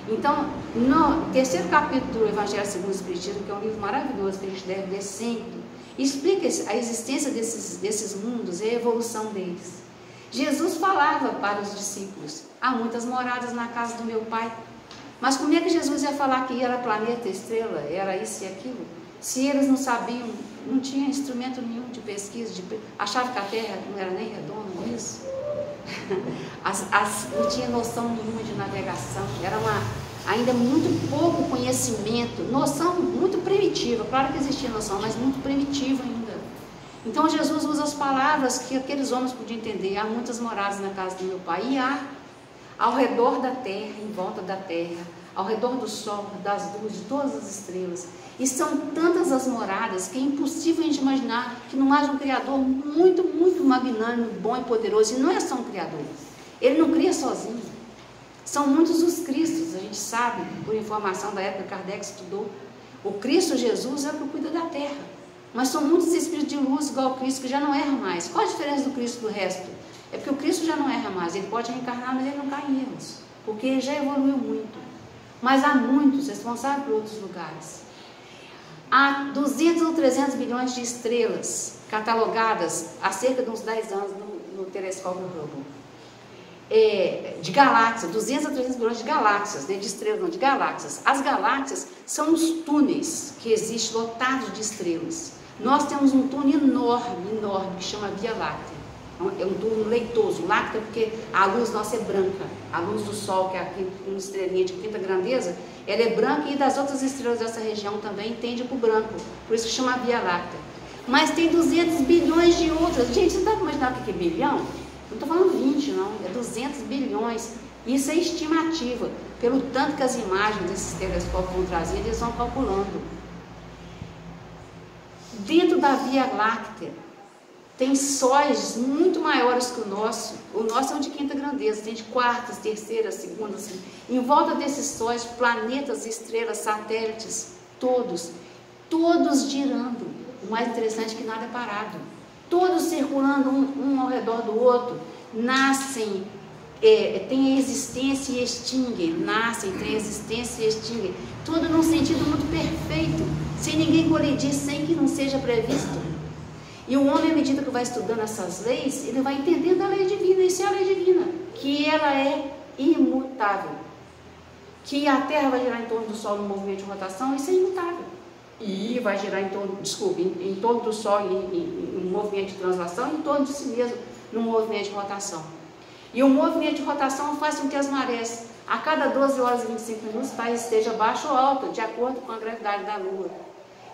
Então, no terceiro capítulo do Evangelho segundo o Espiritismo, que é um livro maravilhoso que a gente deve ler sempre, explica a existência desses mundos e a evolução deles. Jesus falava para os discípulos: há muitas moradas na casa do meu Pai. Mas como é que Jesus ia falar que era planeta, estrela, era isso e aquilo? Se eles não sabiam, não tinha instrumento nenhum de pesquisa, achavam que a Terra não era nem redonda, não é isso? Não tinha noção nenhuma de navegação, era ainda muito pouco conhecimento, noção muito primitiva, claro que existia noção, mas muito primitiva ainda. Então Jesus usa as palavras que aqueles homens podiam entender: há muitas moradas na casa do meu Pai, e há ao redor da terra, em volta da terra, ao redor do sol, das luzes, de todas as estrelas. E são tantas as moradas que é impossível a gente imaginar que não haja um Criador muito, muito magnânimo, bom e poderoso. E não é só um Criador, Ele não cria sozinho. São muitos os Cristos, a gente sabe, por informação da época que Kardec estudou. O Cristo Jesus é o que cuida da terra. Mas são muitos espíritos de luz igual ao Cristo que já não erram mais. Qual a diferença do Cristo do resto? É porque o Cristo já não erra mais. Ele pode reencarnar, mas ele não cai em erros, porque ele já evoluiu muito. Mas há muitos responsáveis por outros lugares. Há 200 ou 300 bilhões de estrelas catalogadas há cerca de uns 10 anos no telescópio Hubble. De galáxias, 200 a 300 bilhões de galáxias, de estrelas, não, de galáxias. As galáxias são os túneis que existem lotados de estrelas. Nós temos um túnel enorme, enorme, que chama Via Láctea. É um túnel leitoso, láctea porque a luz nossa é branca. A luz do Sol, que é uma estrelinha de quinta grandeza, ela é branca, e das outras estrelas dessa região também tende para o branco. Por isso que chama Via Láctea. Mas tem 200 bilhões de outras. Gente, você está imaginando o que é bilhão? Não estou falando 20, não. É 200 bilhões. Isso é estimativa. Pelo tanto que as imagens desses telescópios vão trazer, eles vão calculando. Dentro da Via Láctea, tem sóis muito maiores que o nosso. O nosso é um de quinta grandeza, tem de quartas, terceiras, segundas. Assim. Em volta desses sóis, planetas, estrelas, satélites, todos girando. O mais interessante é que nada é parado. Todos circulando um ao redor do outro, nascem, têm existência e extinguem, nascem, têm existência e extinguem. Tudo num sentido muito perfeito, sem ninguém colidir, sem que não seja previsto. E o homem, à medida que vai estudando essas leis, ele vai entendendo a lei divina. Isso é a lei divina, que ela é imutável. Que a Terra vai girar em torno do Sol no movimento de rotação, isso é imutável. E vai girar em torno do Sol em um movimento de translação, em torno de si mesmo, num movimento de rotação. E o movimento de rotação faz com que as marés, a cada 12 horas e 25 minutos, esteja baixa ou alta, de acordo com a gravidade da Lua.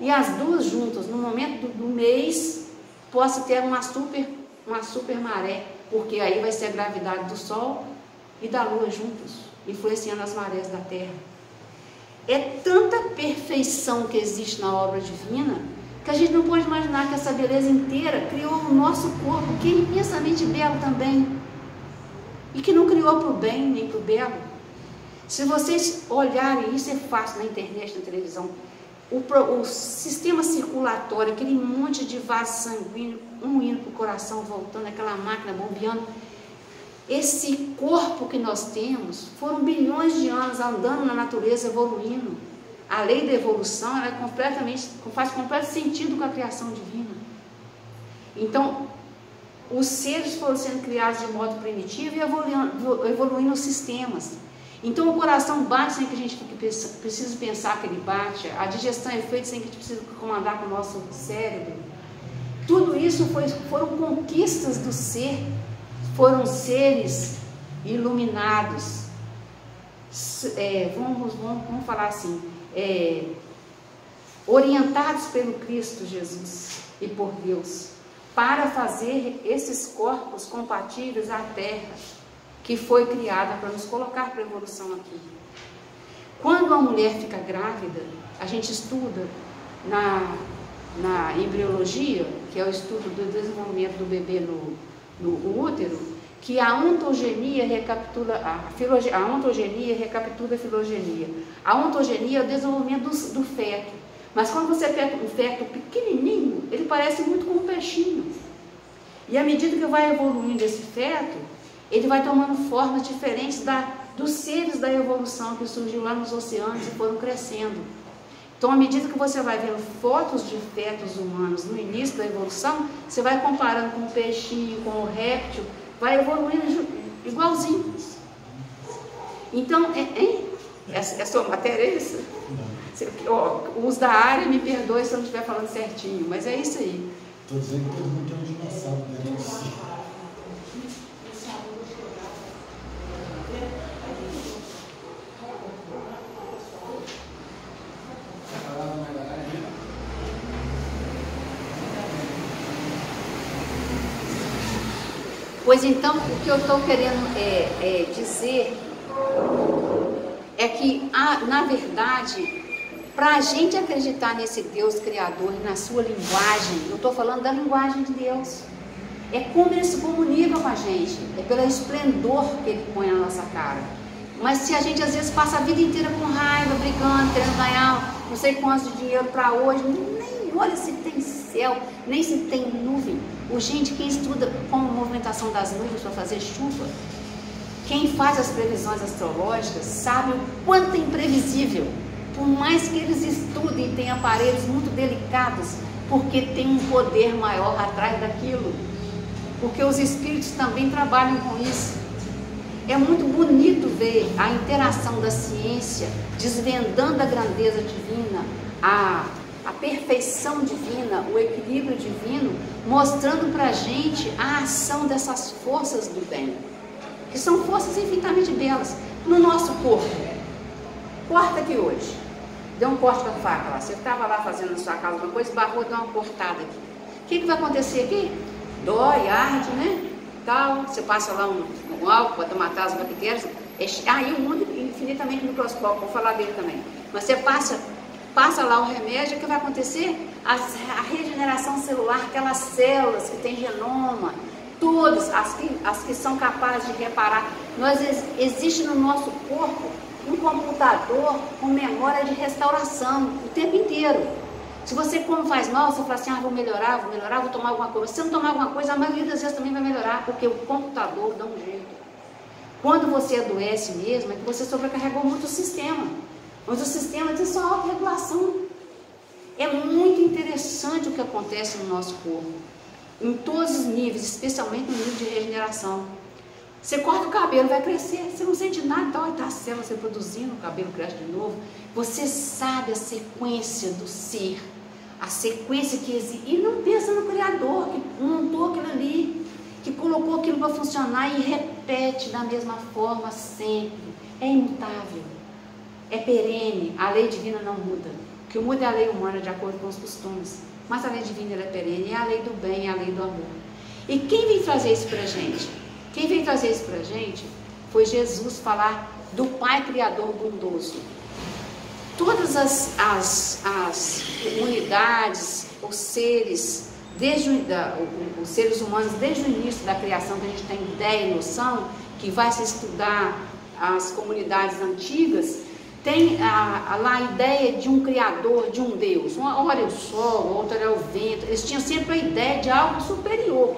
E as duas juntas, no momento do mês, possa ter uma super maré, porque aí vai ser a gravidade do Sol e da Lua juntos, influenciando as marés da Terra. É tanta perfeição que existe na obra divina, que a gente não pode imaginar que essa beleza inteira criou o nosso corpo, que é imensamente belo também, e que não criou para o bem nem para o belo. Se vocês olharem, isso é fácil na internet, na televisão, o sistema circulatório, aquele monte de vaso sanguíneo, um indo para o coração, voltando, aquela máquina bombeando. Esse corpo que nós temos, foram bilhões de anos andando na natureza, evoluindo. A lei da evolução ela faz completo sentido com a criação divina. Então, os seres foram sendo criados de modo primitivo e evoluindo os sistemas. Então o coração bate sem que a gente precise pensar que ele bate, a digestão é feita sem que a gente precise comandar com o nosso cérebro. Tudo isso foram conquistas do ser, foram seres iluminados, vamos falar assim, orientados pelo Cristo Jesus e por Deus. para fazer esses corpos compatíveis à Terra, que foi criada para nos colocar para a evolução aqui. Quando a mulher fica grávida, a gente estuda na embriologia, que é o estudo do desenvolvimento do bebê no útero, que a ontogenia recapitula a filogenia. A ontogenia é o desenvolvimento do feto. Mas quando você pega um feto pequenininho, ele parece muito com um peixinho. E à medida que vai evoluindo esse feto, ele vai tomando formas diferentes dos seres da evolução que surgiu lá nos oceanos e foram crescendo. Então, à medida que você vai vendo fotos de fetos humanos no início da evolução, você vai comparando com o peixinho, com o réptil, vai evoluindo igualzinho. Então, é sua matéria, é isso? O uso da área, me perdoe se eu não estiver falando certinho, mas é isso aí. Estou dizendo que todo mundo tem um dinossauro dentro de si. Pois então, o que eu estou querendo dizer é que, na verdade, para a gente acreditar nesse Deus Criador e na sua linguagem, eu estou falando da linguagem de Deus, é como Ele se comunica com a gente, é pelo esplendor que Ele põe na nossa cara. Mas se a gente às vezes passa a vida inteira com raiva, brigando, querendo ganhar não sei quantos de dinheiro para hoje, nem olha se tem céu, nem se tem nuvem. Gente, quem estuda como a movimentação das nuvens para fazer chuva, quem faz as previsões astrológicas sabe o quanto é imprevisível, por mais que eles estudem e tenham aparelhos muito delicados, porque tem um poder maior atrás daquilo, porque os espíritos também trabalham com isso. É muito bonito ver a interação da ciência, desvendando a grandeza divina, a perfeição divina, o equilíbrio divino, mostrando para a gente a ação dessas forças do bem, que são forças infinitamente belas, no nosso corpo. Corta aqui hoje, deu um corte com a faca lá, você estava lá fazendo na sua casa uma coisa, esbarrou, deu uma cortada aqui. O que vai acontecer aqui? Dói, arde, né? Tal, você passa lá um álcool para matar as bactérias, aí o mundo infinitamente microscópico, vou falar dele também, mas você passa lá o remédio, o que vai acontecer? A regeneração celular, aquelas células que têm genoma, todas as que são capazes de reparar. Existe no nosso corpo um computador com memória de restauração o tempo inteiro. Se você como faz mal, você fala assim, vou melhorar, vou tomar alguma coisa. Se você não tomar alguma coisa, a maioria das vezes também vai melhorar, porque o computador dá um jeito. Quando você adoece mesmo, é que você sobrecarregou muito o sistema. Mas o sistema tem sua autorregulação. É muito interessante o que acontece no nosso corpo, em todos os níveis, especialmente no nível de regeneração. Você corta o cabelo, vai crescer, você não sente nada, então está a célula se reproduzindo, o cabelo cresce de novo. Você sabe a sequência do ser, a sequência que existe, e não pensa no Criador, que montou aquilo ali, que colocou aquilo para funcionar e repete da mesma forma sempre. É imutável. É perene, a lei divina não muda. O que muda é a lei humana de acordo com os costumes. Mas a lei divina ela é perene, é a lei do bem, é a lei do amor. E quem vem trazer isso para a gente? Quem veio trazer isso para a gente foi Jesus falar do Pai Criador bondoso. Todas as unidades, os seres, os seres humanos, desde o início da criação, que a gente tem ideia e noção, que vai se estudar as comunidades antigas, tem lá a ideia de um Criador, de um Deus. Uma hora é o sol, outra é o vento. Eles tinham sempre a ideia de algo superior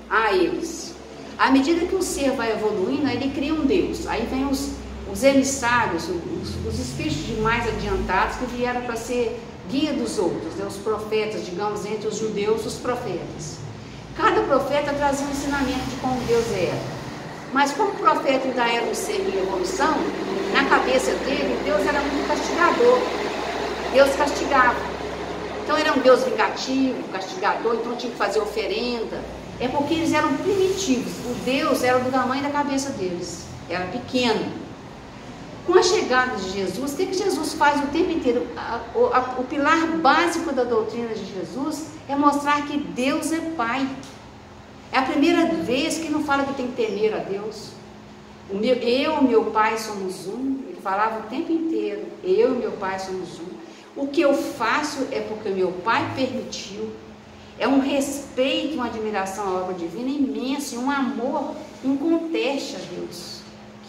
a eles. À medida que o ser vai evoluindo, ele cria um Deus. Aí vem os emissários, os espíritos de mais adiantados que vieram para ser guia dos outros, né? Os profetas, digamos, entre os judeus, os profetas. Cada profeta trazia um ensinamento de como Deus era. Mas como o profeta ainda era um ser em evolução, na cabeça dele, Deus era muito castigador. Deus castigava. Então era um Deus vingativo, castigador, então tinha que fazer oferenda. É porque eles eram primitivos. O Deus era do tamanho da cabeça deles. Era pequeno. Com a chegada de Jesus, o que Jesus faz o tempo inteiro? O pilar básico da doutrina de Jesus é mostrar que Deus é Pai. É a primeira vez que não fala que tem que temer a Deus. Eu e meu Pai somos um. Ele falava o tempo inteiro, eu e meu Pai somos um. O que eu faço é porque meu Pai permitiu. É um respeito, uma admiração à obra divina imenso, e um amor inconteste a Deus,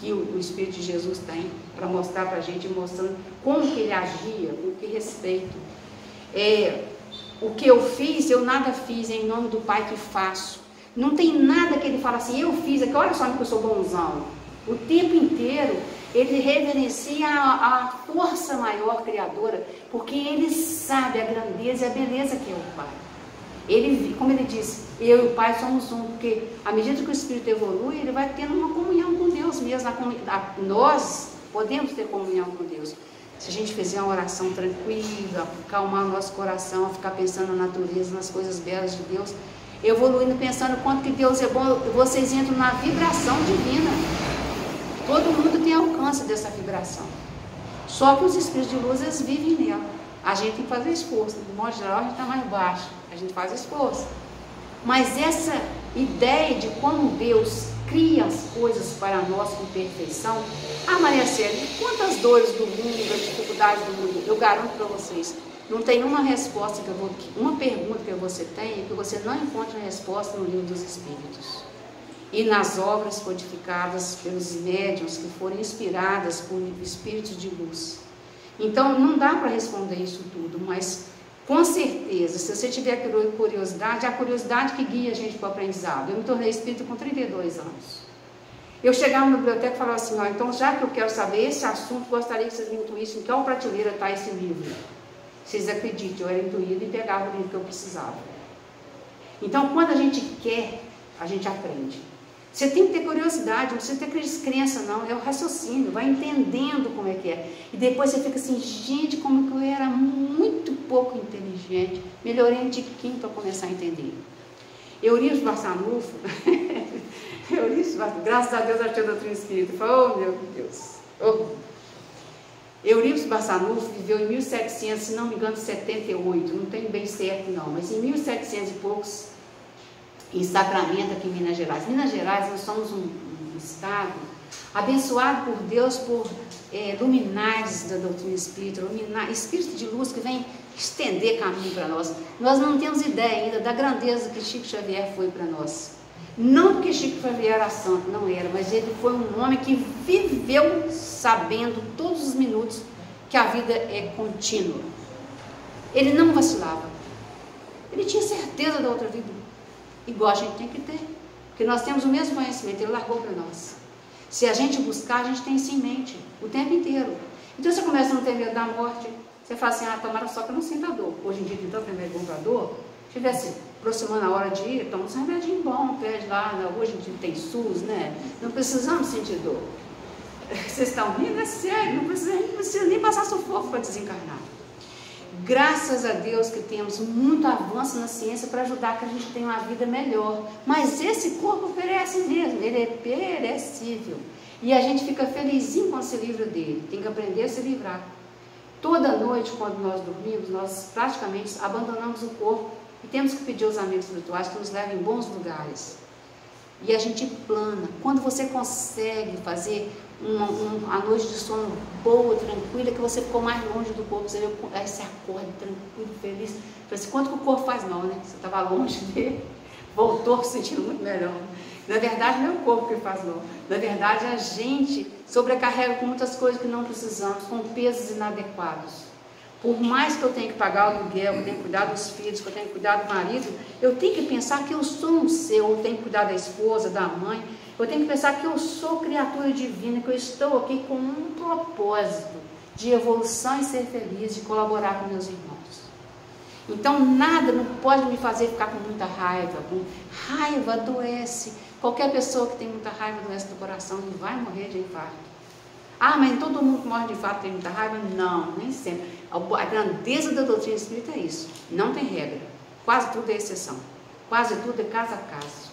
que o Espírito de Jesus tem para mostrar para a gente, mostrando como que ele agia, com que respeito. O que eu fiz, eu nada fiz, em nome do Pai que faço. Não tem nada que ele fala assim, eu fiz aqui, olha só que eu sou bonzão. O tempo inteiro ele reverencia a força maior criadora, porque ele sabe a grandeza e a beleza que é o Pai. Ele, como ele disse, eu e o Pai somos um, porque à medida que o Espírito evolui, ele vai tendo uma comunhão com Deus mesmo. Nós podemos ter comunhão com Deus se a gente fizer uma oração tranquila, acalmar o nosso coração, ficar pensando na natureza, nas coisas belas de Deus, evoluindo, pensando o quanto que Deus é bom. Vocês entram na vibração divina. Todo mundo tem alcance dessa vibração. Só que os espíritos de luz, eles vivem nela. A gente tem que fazer esforço. De modo geral, a gente está mais baixo. A gente faz esforço. Mas essa ideia de como Deus cria as coisas para nós com perfeição. Maria Célia, quantas dores do mundo, as dificuldades do mundo, eu garanto para vocês, não tem uma resposta uma pergunta que você tem que você não encontra a resposta no livro dos Espíritos. E nas obras codificadas pelos médiuns que foram inspiradas por espíritos de luz. Então, não dá para responder isso tudo, mas com certeza, se você tiver curiosidade, é a curiosidade que guia a gente para o aprendizado. Eu me tornei espírita com 32 anos. Eu chegava na biblioteca e falava assim, então já que eu quero saber esse assunto, gostaria que vocês me intuíssem em qual prateleira está esse livro. Vocês acreditem, eu era intuída e pegava o livro que eu precisava. Então, quando a gente quer, a gente aprende. Você tem que ter curiosidade, não precisa ter crença não, é o raciocínio, vai entendendo como é que é. E depois você fica assim, gente, como que eu era muito pouco inteligente, melhorei um tiquinho para começar a entender. Eurípides Barçanufo, graças a Deus, a tia doutrina espírita, falou, oh meu Deus, Eurípides Barçanufo viveu em 1700, se não me engano, 78, não tenho bem certo não, mas em 1700 e poucos, em Sacramento, aqui em Minas Gerais. Minas Gerais, nós somos um estado abençoado por Deus, por luminares da doutrina espírita, espíritos de luz que vem estender caminho para nós. Nós não temos ideia ainda da grandeza que Chico Xavier foi para nós. Não porque Chico Xavier era santo, não era, mas ele foi um homem que viveu sabendo todos os minutos que a vida é contínua. Ele não vacilava. Ele tinha certeza da outra vida. Igual a gente tem que ter, porque nós temos o mesmo conhecimento, ele largou para nós. Se a gente buscar, a gente tem isso em mente, o tempo inteiro. Então você começa a não ter medo da morte, você fala assim, tomara só que eu não sinta dor. Hoje em dia tem tanto remédio bom para dor, se estivesse aproximando a hora de ir, toma um remedinho bom, pede lá, hoje em dia tem SUS, né? Não precisamos sentir dor. Vocês estão rindo? É sério, não precisa nem passar sufoco para desencarnar. Graças a Deus que temos muito avanço na ciência para ajudar que a gente tenha uma vida melhor. Mas esse corpo perece mesmo, ele é perecível. E a gente fica felizinho quando se livra dele. Tem que aprender a se livrar. Toda noite, quando nós dormimos, nós praticamente abandonamos o corpo e temos que pedir aos amigos espirituais que nos levem em bons lugares. E a gente plana. Quando você consegue fazer uma noite de sono boa, tranquila, que você ficou mais longe do corpo, aí você acorda tranquilo, feliz. Assim, quanto que o corpo faz mal, né? Você estava longe dele, voltou se sentindo muito melhor. Na verdade, não é o corpo que faz mal. Na verdade, a gente sobrecarrega com muitas coisas que não precisamos, com pesos inadequados. Por mais que eu tenha que pagar o aluguel, que eu tenha que cuidar dos filhos, que eu tenha que cuidar do marido, eu tenho que pensar que eu sou um ser, eu tenho que cuidar da esposa, da mãe, eu tenho que pensar que eu sou criatura divina, que eu estou aqui com um propósito de evolução e ser feliz, de colaborar com meus irmãos. Então nada não pode me fazer ficar com muita raiva. Raiva adoece. Qualquer pessoa que tem muita raiva adoece do coração e vai morrer de infarto. Mas todo mundo que morre de infarto tem muita raiva? Não, nem sempre. A grandeza da doutrina espírita é isso. Não tem regra. Quase tudo é exceção. Quase tudo é caso a caso.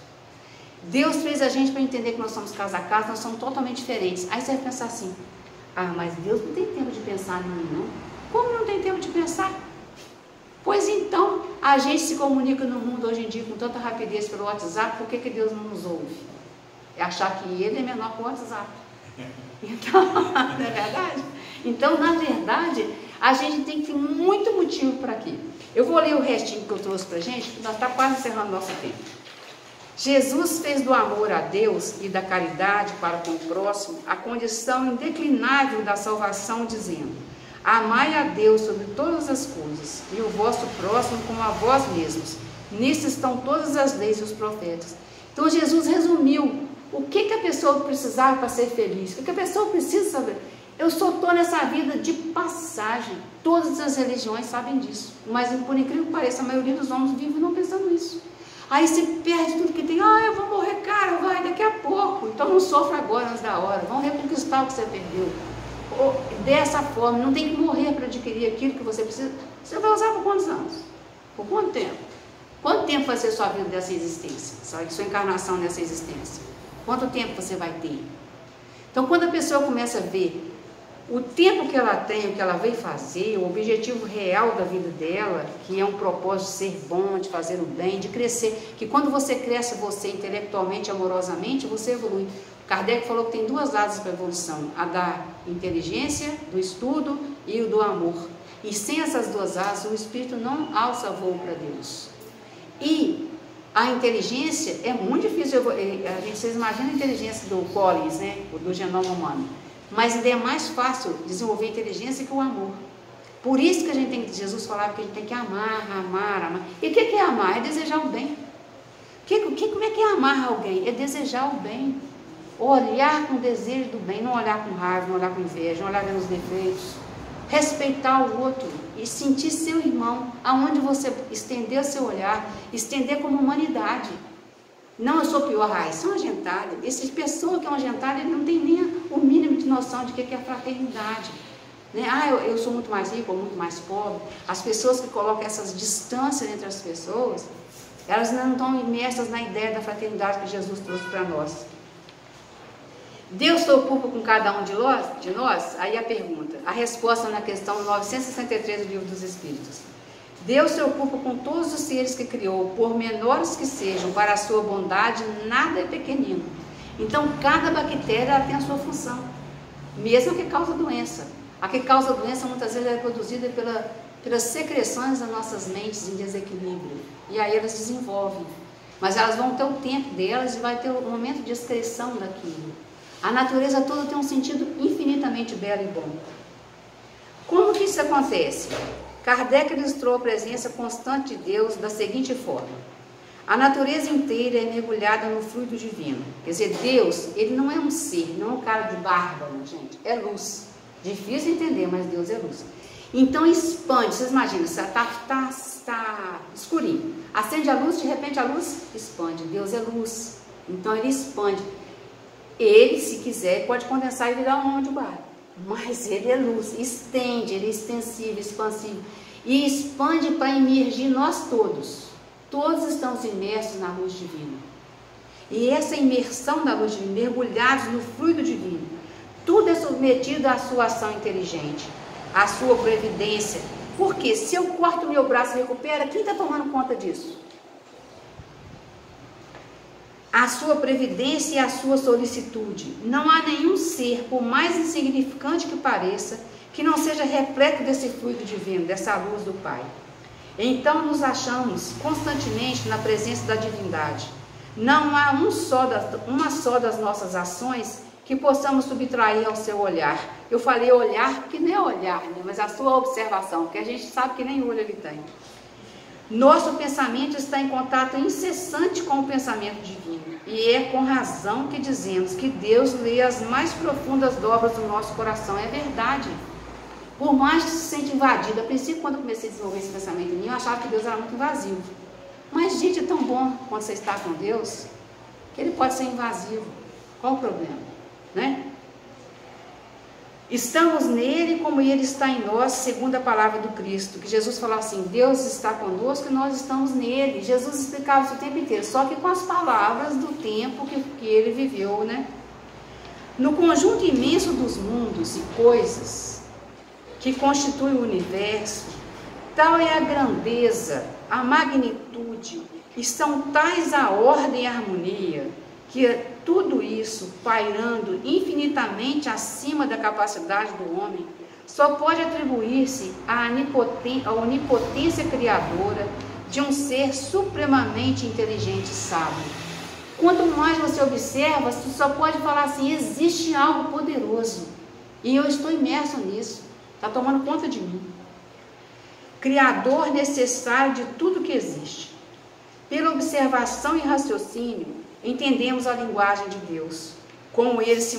Deus fez a gente para entender que nós somos caso a caso, nós somos totalmente diferentes. Aí você vai pensar assim, Ah, mas Deus não tem tempo de pensar em mim, não. Como não tem tempo de pensar? Pois então, a gente se comunica no mundo hoje em dia com tanta rapidez pelo WhatsApp, por que Deus não nos ouve? É achar que Ele é menor que o WhatsApp. Então, não é verdade? Então, na verdade, a gente tem que ter muito motivo para aqui. Eu vou ler o restinho que eu trouxe para a gente, porque nós estamos quase encerrando nosso tempo. Jesus fez do amor a Deus e da caridade para com o próximo a condição indeclinável da salvação, dizendo: amai a Deus sobre todas as coisas e o vosso próximo como a vós mesmos. Nisso estão todas as leis e os profetas. Então Jesus resumiu o que a pessoa precisava para ser feliz, o que a pessoa precisa saber. Eu só estou nessa vida de passagem. Todas as religiões sabem disso, mas por incrível que pareça, a maioria dos homens vive não pensando nisso. Aí você perde tudo que tem. Ah, eu vou morrer, cara, vai, daqui a pouco. Então não sofra agora antes da hora. Vamos reconquistar o que você perdeu. Dessa forma, não tem que morrer para adquirir aquilo que você precisa. Você vai usar por quantos anos? Por quanto tempo? Quanto tempo vai ser sua vida dessa existência? Sua encarnação nessa existência? Quanto tempo você vai ter? Então, quando a pessoa começa a ver o tempo que ela tem, o que ela veio fazer, o objetivo real da vida dela, que é um propósito de ser bom, de fazer o bem, de crescer, que quando você cresce, você intelectualmente, amorosamente, você evolui. Kardec falou que tem duas asas para a evolução, a da inteligência, do estudo e o do amor. E sem essas duas asas, o espírito não alça voo para Deus. E a inteligência é muito difícil, vocês imaginam a inteligência do Collins, né, do genoma humano. Mas ainda é mais fácil desenvolver inteligência que o amor. Por isso que a gente tem, Jesus falava que a gente tem que amar, amar, amar. E o que é amar? É desejar o bem. Como é que é amar alguém? É desejar o bem. Olhar com desejo do bem, não olhar com raiva, não olhar com inveja, não olhar vendo os defeitos. Respeitar o outro e sentir seu irmão, aonde você estender seu olhar, estender como humanidade. Não, eu sou pior, isso é uma gentalha. Essa pessoa que é uma gentalha não tem nem o mínimo de noção de que é a fraternidade. Né? Ah, eu sou muito mais rico ou muito mais pobre. As pessoas que colocam essas distâncias entre as pessoas, elas não estão imersas na ideia da fraternidade que Jesus trouxe para nós. Deus se ocupa com cada um de nós? Aí a pergunta, a resposta na questão 963 do Livro dos Espíritos. Deus se ocupa com todos os seres que criou, por menores que sejam, para a sua bondade, nada é pequenino. Então, cada bactéria ela tem a sua função, mesmo a que causa doença. A que causa doença, muitas vezes, é produzida pelas secreções das nossas mentes em desequilíbrio. E aí elas desenvolvem. Mas elas vão ter o tempo delas e vai ter o momento de excreção daquilo. A natureza toda tem um sentido infinitamente belo e bom. Como que isso acontece? Kardec ilustrou a presença constante de Deus da seguinte forma: a natureza inteira é mergulhada no fluido divino. Quer dizer, Deus, ele não é um ser, não é um cara de bárbaro, gente, é luz. Difícil de entender, mas Deus é luz. Então expande, vocês imaginam, está escurinho, acende a luz, de repente a luz expande. Deus é luz, então ele expande. Ele, se quiser, pode condensar e virar um monte de barro. Mas ele é luz, estende, ele é extensivo, expansivo. E expande para imergir nós todos. Todos estamos imersos na luz divina. E essa imersão da luz divina, mergulhados no fluido divino, tudo é submetido à sua ação inteligente, à sua previdência. Porque se eu corto o meu braço e recupero, quem está tomando conta disso? A sua previdência e a sua solicitude. Não há nenhum ser, por mais insignificante que pareça, que não seja repleto desse fluido divino, dessa luz do Pai. Então nos achamos constantemente na presença da divindade. Não há uma só das nossas ações que possamos subtrair ao seu olhar. Eu falei olhar porque não é olhar, né? Mas a sua observação, porque a gente sabe que nem olho ele tem. Nosso pensamento está em contato incessante com o pensamento divino. E é com razão que dizemos que Deus lê as mais profundas dobras do nosso coração. É verdade. Por mais que se sente invadido, a princípio, quando eu comecei a desenvolver esse pensamento em mim, eu achava que Deus era muito invasivo. Mas, gente, é tão bom quando você está com Deus, que Ele pode ser invasivo. Qual o problema? Né? Estamos nele como ele está em nós, segundo a palavra do Cristo, que Jesus falou assim, Deus está conosco e nós estamos nele. Jesus explicava isso o tempo inteiro, só que com as palavras do tempo que ele viveu, né? No conjunto imenso dos mundos e coisas que constitui o universo, tal é a grandeza, a magnitude, e são tais a ordem e a harmonia, que tudo isso, pairando infinitamente acima da capacidade do homem, só pode atribuir-se à onipotência criadora de um ser supremamente inteligente e sábio. Quanto mais você observa, você só pode falar assim, existe algo poderoso, e eu estou imerso nisso, está tomando conta de mim. Criador necessário de tudo que existe. Pela observação e raciocínio, entendemos a linguagem de Deus, como ele se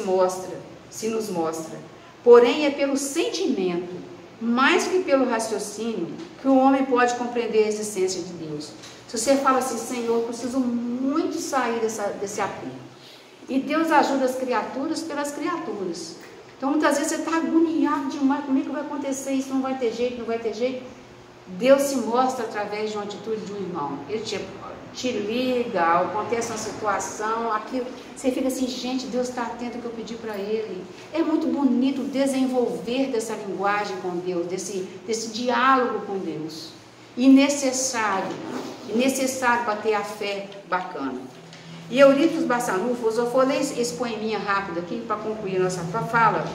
nos mostra. Porém, é pelo sentimento, mais que pelo raciocínio, que o homem pode compreender a existência de Deus. Se você fala assim, Senhor, eu preciso muito sair desse apego. E Deus ajuda as criaturas pelas criaturas. Então, muitas vezes você está agoniado demais, como é que vai acontecer isso? Não vai ter jeito, não vai ter jeito. Deus se mostra através de uma atitude de um irmão. Ele te liga, acontece uma situação, aquilo, você fica assim, gente, Deus está atento ao que eu pedi para Ele. É muito bonito desenvolver dessa linguagem com Deus, desse diálogo com Deus. E necessário para ter a fé bacana. E Eurípides Barçanufo, eu vou ler esse poeminha rápido aqui para concluir a nossa fala.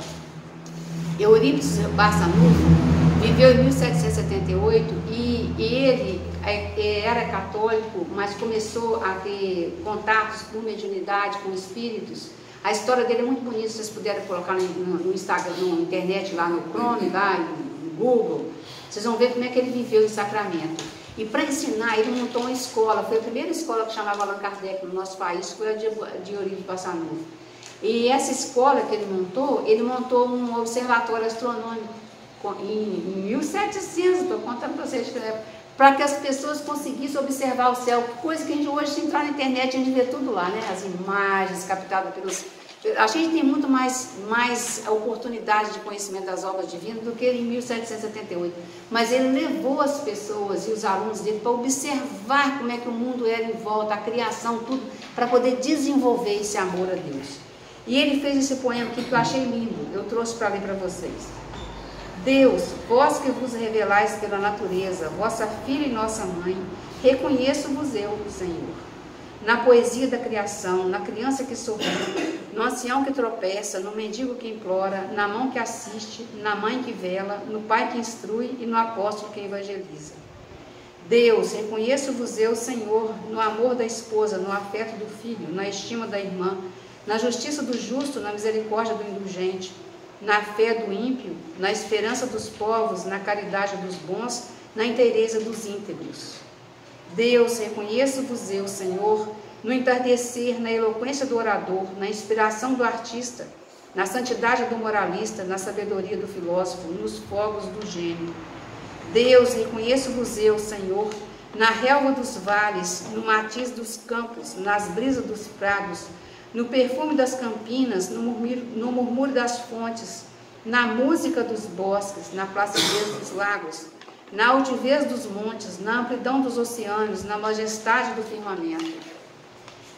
Eurípides Barçanufo viveu em 1778 e ele era católico, mas começou a ter contatos com mediunidade, com espíritos. A história dele é muito bonita, se vocês puderem colocar no Instagram, na internet, lá no Chrome, lá no Google, vocês vão ver como é que ele viveu em Sacramento. E para ensinar, ele montou uma escola, foi a primeira escola que chamava Allan Kardec no nosso país, foi a de Eurípides Barçanufo. E essa escola que ele montou um observatório astronômico em 1700, estou contando para vocês, para que as pessoas conseguissem observar o céu, coisa que a gente hoje, se entrar na internet, a gente vê tudo lá, né? As imagens captadas pelos... A gente tem muito mais oportunidade de conhecimento das obras divinas do que em 1778. Mas ele levou as pessoas e os alunos dele para observar como é que o mundo era em volta, a criação, tudo, para poder desenvolver esse amor a Deus. E ele fez esse poema aqui que eu achei lindo, eu trouxe para ler para vocês. Deus, vós que vos revelais pela natureza, vossa filha e nossa mãe, reconheço-vos eu, Senhor. Na poesia da criação, na criança que sorri, no ancião que tropeça, no mendigo que implora, na mão que assiste, na mãe que vela, no pai que instrui e no apóstolo que evangeliza. Deus, reconheço-vos eu, Senhor, no amor da esposa, no afeto do filho, na estima da irmã, na justiça do justo, na misericórdia do indulgente, na fé do ímpio, na esperança dos povos, na caridade dos bons, na inteireza dos íntegros. Deus, reconheço-vos eu, Senhor, no entardecer, na eloquência do orador, na inspiração do artista, na santidade do moralista, na sabedoria do filósofo, nos fogos do gênio. Deus, reconheço-vos eu, Senhor, na relva dos vales, no matiz dos campos, nas brisas dos prados, no perfume das campinas, no murmúrio das fontes, na música dos bosques, na placidez dos lagos, na altivez dos montes, na amplidão dos oceanos, na majestade do firmamento.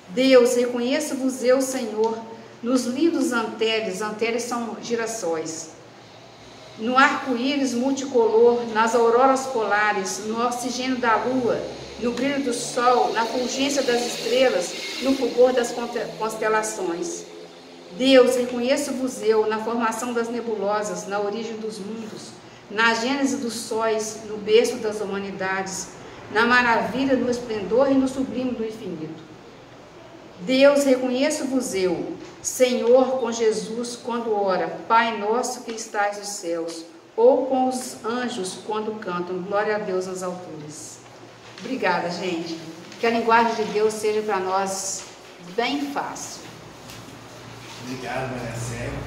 Deus, reconheço-vos eu, Senhor, nos lindos anteres são girassóis, no arco-íris multicolor, nas auroras polares, no oxigênio da lua, no brilho do sol, na fulgência das estrelas, no fulgor das constelações. Deus, reconheço-vos eu na formação das nebulosas, na origem dos mundos, na gênese dos sóis, no berço das humanidades, na maravilha, no esplendor e no sublime do infinito. Deus, reconheço-vos eu, Senhor, com Jesus, quando ora, Pai nosso que estás nos céus, ou com os anjos quando cantam, glória a Deus nas alturas. Obrigada, gente. Que a linguagem de Deus seja para nós bem fácil. Obrigado, Maria Célia.